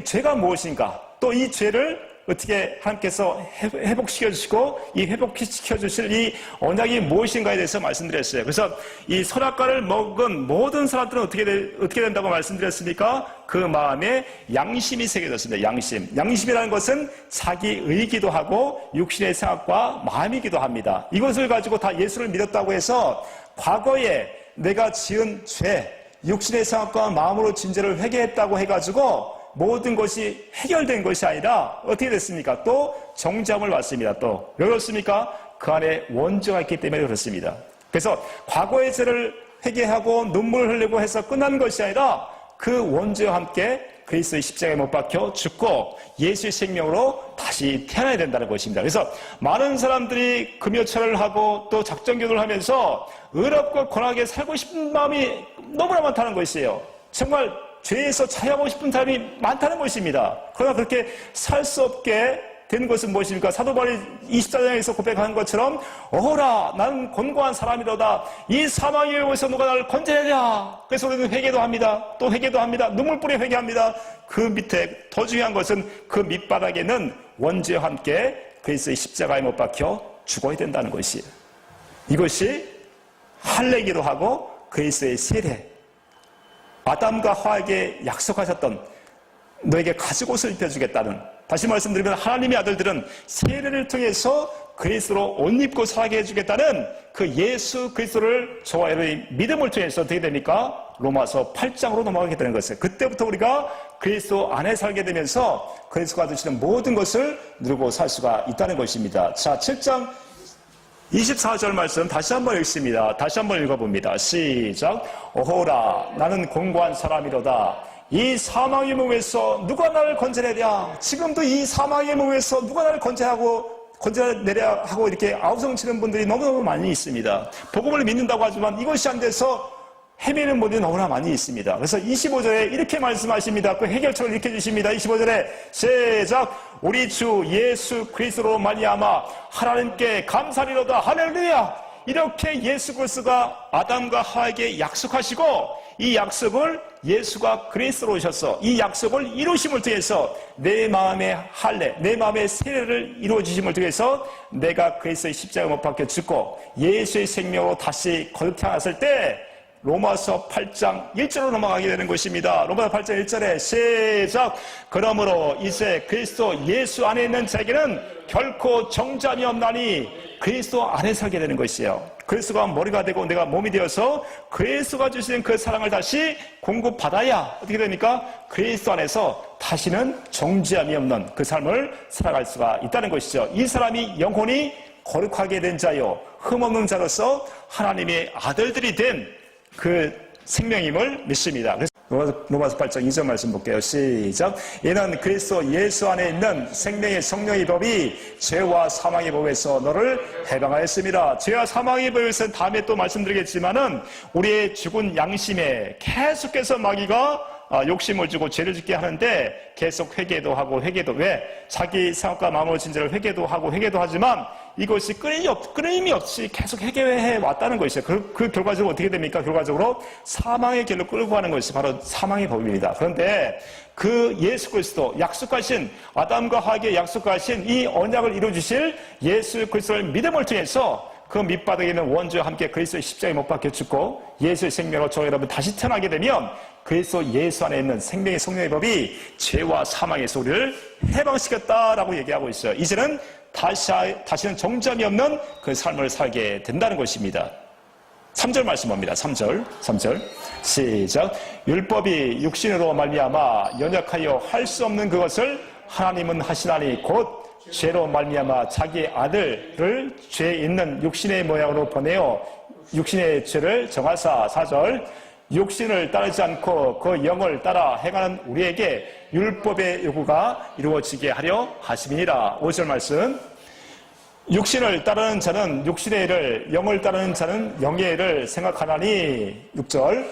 죄가 무엇인가, 또 이 죄를 어떻게 하나님께서 회복시켜 주시고 이 회복시켜 주실 이 언약이 무엇인가에 대해서 말씀드렸어요. 그래서 이 선악과를 먹은 모든 사람들은 어떻게 된다고 말씀드렸습니까? 그 마음에 양심이 새겨졌습니다. 양심이라는 것은 자기 의이기도 하고 육신의 생각과 마음이기도 합니다. 이것을 가지고 다 예수를 믿었다고 해서 과거에 내가 지은 죄, 육신의 생각과 마음으로 진 죄를 회개했다고 해가지고 모든 것이 해결된 것이 아니라 어떻게 됐습니까? 또 정죄함을 받습니다. 또 왜 그렇습니까? 그 안에 원죄가 있기 때문에 그렇습니다. 그래서 과거의 죄를 회개하고 눈물을 흘리고 해서 끝난 것이 아니라 그 원죄와 함께 그리스도의 십자가에 못 박혀 죽고 예수의 생명으로 다시 태어나야 된다는 것입니다. 그래서 많은 사람들이 금요철을 하고 또 작정기도를 하면서 의롭고 권하게 살고 싶은 마음이 너무나 많다는 것이에요. 정말 죄에서 자유하고 싶은 사람이 많다는 것입니다. 그러나 그렇게 살 수 없게 된 것은 무엇입니까? 사도 바울이 24장에서 고백하는 것처럼 어라 나는 곤고한 사람이로다. 이 사망의 영에서 누가 나를 건져내랴. 그래서 우리는 회개도 합니다. 또 회개도 합니다. 눈물뿌리 회개합니다. 그 밑에 더 중요한 것은 그 밑바닥에는 원죄와 함께 그리스도의 십자가에 못 박혀 죽어야 된다는 것이에요. 이것이 할례기도 하고 그리스도의 세례, 아담과 하와에게 약속하셨던 너에게 가죽옷을 입혀주겠다는, 다시 말씀드리면 하나님의 아들들은 세례를 통해서 그리스도로 옷 입고 살게 해주겠다는 그 예수 그리스도를 저와 여러분의 믿음을 통해서 어떻게 됩니까? 로마서 8장으로 넘어가게 되는 것이에요. 그때부터 우리가 그리스도 안에 살게 되면서 그리스도가 주시는 모든 것을 누리고 살 수가 있다는 것입니다. 자, 7장 24절 말씀 다시 한번 읽습니다. 다시 한번 읽어봅니다. 시작. 오호라 나는 공고한 사람이로다. 이 사망의 몸에서 누가 나를 건져내랴. 지금도 이 사망의 몸에서 누가 나를 건져내랴 하고 이렇게 아우성치는 분들이 너무너무 많이 있습니다. 복음을 믿는다고 하지만 이것이 안 돼서 헤매는 분들이 너무나 많이 있습니다. 그래서 25절에 이렇게 말씀하십니다. 그 해결책을 이렇게 주십니다. 25절에 시작. 우리 주 예수 그리스도로 말미암아 하나님께 감사리로다. 할렐루야. 이렇게 예수 그리스도가 아담과 하와에게 약속하시고 이 약속을 예수가 그리스도로 오셔서 이 약속을 이루심을 통해서 내 마음의 할례, 내 마음의 세례를 이루어 주심을 통해서 내가 그리스도의 십자가에 못 박혀 죽고 예수의 생명으로 다시 거듭 태어났을 때 로마서 8장 1절로 넘어가게 되는 것입니다. 로마서 8장 1절에 시작. 그러므로 이제 그리스도 예수 안에 있는 자에게는 결코 정죄함이 없나니 그리스도 안에 살게 되는 것이에요. 그리스도가 머리가 되고 내가 몸이 되어서 그리스도가 주시는 그 사랑을 다시 공급받아야 어떻게 됩니까? 그리스도 안에서 다시는 정죄함이 없는 그 삶을 살아갈 수가 있다는 것이죠. 이 사람이 영혼이 거룩하게 된 자요 흠없는 자로서 하나님의 아들들이 된 그 생명임을 믿습니다. 그래서 로마서 8장 2절 말씀 볼게요. 시작. 이는 그리스도 예수 안에 있는 생명의 성령의 법이 죄와 사망의 법에서 너를 해방하였습니다. 죄와 사망의 법에서는 다음에 또 말씀드리겠지만은 우리의 죽은 양심에 계속해서 마귀가 욕심을 주고 죄를 짓게 하는데 계속 회개도 하고 회개도, 왜? 자기 생각과 마음으로 진죄를 회개도 하고 회개도 하지만 이것이 끊임이 없이 계속 회개해 왔다는 것이죠. 그 결과적으로 어떻게 됩니까? 결과적으로 사망의 길로 끌고 가는 것이 바로 사망의 법입니다. 그런데 그 예수 그리스도 약속하신, 아담과 하와에게 약속하신 이 언약을 이루어주실 예수 그리스도를 믿음을 통해서 그 밑바닥에 있는 원주와 함께 그리스도의 십자가에 못 박혀 죽고 예수의 생명으로 저 여러분 다시 태어나게 되면 그리스도 예수 안에 있는 생명의 성령의 법이 죄와 사망에서 우리를 해방시켰다라고 얘기하고 있어요. 이제는 다시는 정점이 없는 그 삶을 살게 된다는 것입니다. 3절 말씀 봅니다. 3절 시작. 율법이 육신으로 말미암아 연약하여 할 수 없는 그것을 하나님은 하시나니 곧 죄로 말미암아 자기 아들을 죄 있는 육신의 모양으로 보내어 육신의 죄를 정하사. 4절. 육신을 따르지 않고 그 영을 따라 행하는 우리에게 율법의 요구가 이루어지게 하려 하심이니라. 5절 말씀. 육신을 따르는 자는 육신의 일을, 영을 따르는 자는 영의 일을 생각하나니. 6절.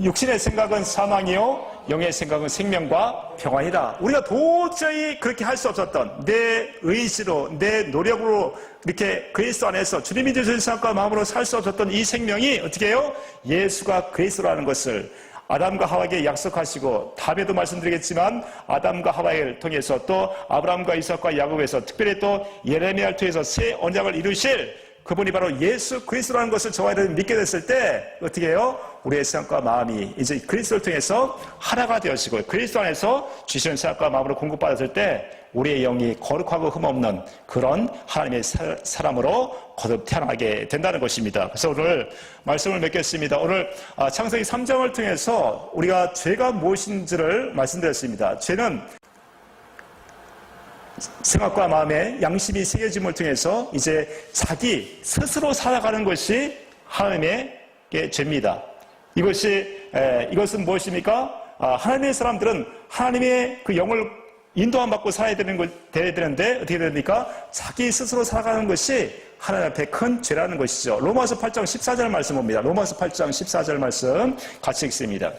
육신의 생각은 사망이요 영의 생각은 생명과 평안이다. 우리가 도저히 그렇게 할 수 없었던, 내 의지로 내 노력으로 이렇게 그리스도 안에서 주님이 주신 생각과 마음으로 살 수 없었던 이 생명이 어떻게 해요? 예수가 그리스도라는 것을 아담과 하와에게 약속하시고, 다음에도 말씀드리겠지만 아담과 하와를 통해서 또 아브라함과 이삭과 야곱에서, 특별히 또 예레미야를 통해서 새 언약을 이루실 그분이 바로 예수 그리스도라는 것을 저와 여러분이 믿게 됐을 때 어떻게 해요? 우리의 생각과 마음이 이제 그리스도를 통해서 하나가 되어지고 그리스도 안에서 주시는 생각과 마음으로 공급받았을 때 우리의 영이 거룩하고 흠없는 그런 하나님의 사람으로 거듭 태어나게 된다는 것입니다. 그래서 오늘 말씀을 맺겠습니다. 오늘 창세기 3장을 통해서 우리가 죄가 무엇인지를 말씀드렸습니다. 죄는 생각과 마음의 양심이 새겨짐을 통해서 이제 자기 스스로 살아가는 것이 하나님의 죄입니다. 이것은 무엇입니까? 하나님의 사람들은 하나님의 그 영을 인도함 받고 살아야 되는데 어떻게 됩니까? 자기 스스로 살아가는 것이 하나님 앞에 큰 죄라는 것이죠. 로마서 8장 14절 말씀 봅니다. 로마서 8장 14절 말씀 같이 읽습니다.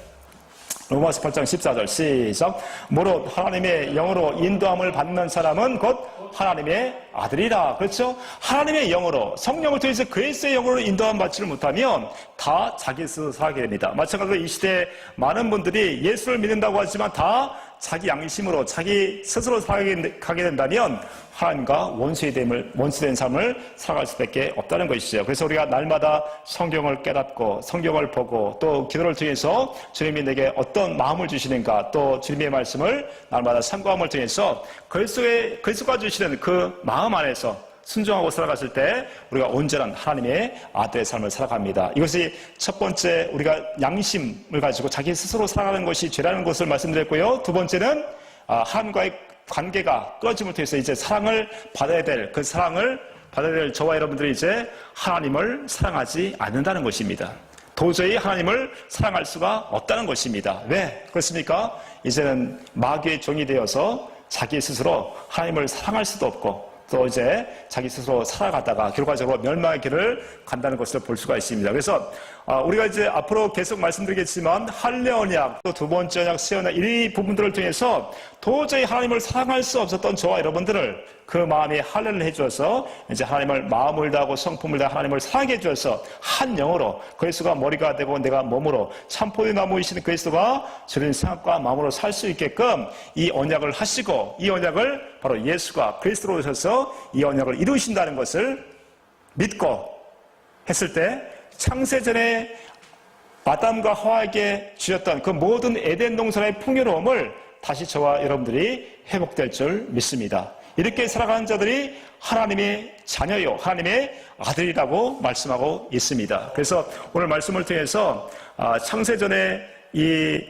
로마서 8장 14절 시작. 무릇 하나님의 영으로 인도함을 받는 사람은 곧 하나님의 아들이라. 그렇죠? 하나님의 영으로, 성령을 통해서 그리스도의 영으로 인도함 받지를 못하면 다 자기 스스로 살게 됩니다. 마찬가지로 이 시대에 많은 분들이 예수를 믿는다고 하지만 다 자기 양심으로 자기 스스로 살아가게 된다면 하나님과 원수된 삶을 살아갈 수밖에 없다는 것이죠. 그래서 우리가 날마다 성경을 깨닫고 성경을 보고 또 기도를 통해서 주님이 내게 어떤 마음을 주시는가, 또 주님의 말씀을 날마다 참고함을 통해서 그리스도가 주시는 그 마음 안에서 순종하고 살아갔을 때 우리가 온전한 하나님의 아들의 삶을 살아갑니다. 이것이 첫 번째, 우리가 양심을 가지고 자기 스스로 살아가는 것이 죄라는 것을 말씀드렸고요. 두 번째는 하나님과의 관계가 끊어짐을 통해서 이제 사랑을 받아야 될, 그 사랑을 받아야 될 저와 여러분들이 이제 하나님을 사랑하지 않는다는 것입니다. 도저히 하나님을 사랑할 수가 없다는 것입니다. 왜 그렇습니까? 이제는 마귀의 종이 되어서 자기 스스로 하나님을 사랑할 수도 없고 또 이제 자기 스스로 살아가다가 결과적으로 멸망의 길을 간다는 것을 볼 수가 있습니다. 그래서 우리가 이제 앞으로 계속 말씀드리겠지만 할례 언약, 또 두 번째 언약, 새 언약, 이 부분들을 통해서 도저히 하나님을 사랑할 수 없었던 저와 여러분들을 그 마음에 할례를 해주어서 이제 하나님을 마음을 다하고 성품을 다해 하나님을 사랑해 주어서 한 영으로 그리스도가 머리가 되고 내가 몸으로 참포도나무이신 그리스도가 저런 생각과 마음으로 살 수 있게끔 이 언약을 하시고, 이 언약을 바로 예수가 그리스도로 오셔서 이 언약을 이루신다는 것을 믿고 했을 때 창세전에 아담과 하와에게 주셨던 그 모든 에덴 동산의 풍요로움을 다시 저와 여러분들이 회복될 줄 믿습니다. 이렇게 살아가는 자들이 하나님의 자녀요, 하나님의 아들이라고 말씀하고 있습니다. 그래서 오늘 말씀을 통해서 창세전에 이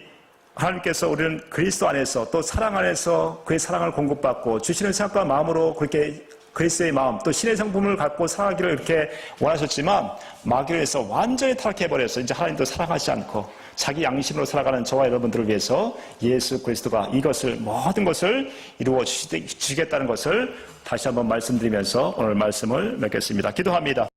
하나님께서 우리는 그리스도 안에서 또 사랑 안에서 그의 사랑을 공급받고 주시는 생각과 마음으로 그렇게 그리스도의 마음 또 신의 성품을 갖고 살아가기를 이렇게 원하셨지만 마귀로 해서 완전히 타락해버려서 이제 하나님도 사랑하지 않고 자기 양심으로 살아가는 저와 여러분들을 위해서 예수 그리스도가 이것을 모든 것을 이루어 주시겠다는 것을 다시 한번 말씀드리면서 오늘 말씀을 맺겠습니다. 기도합니다.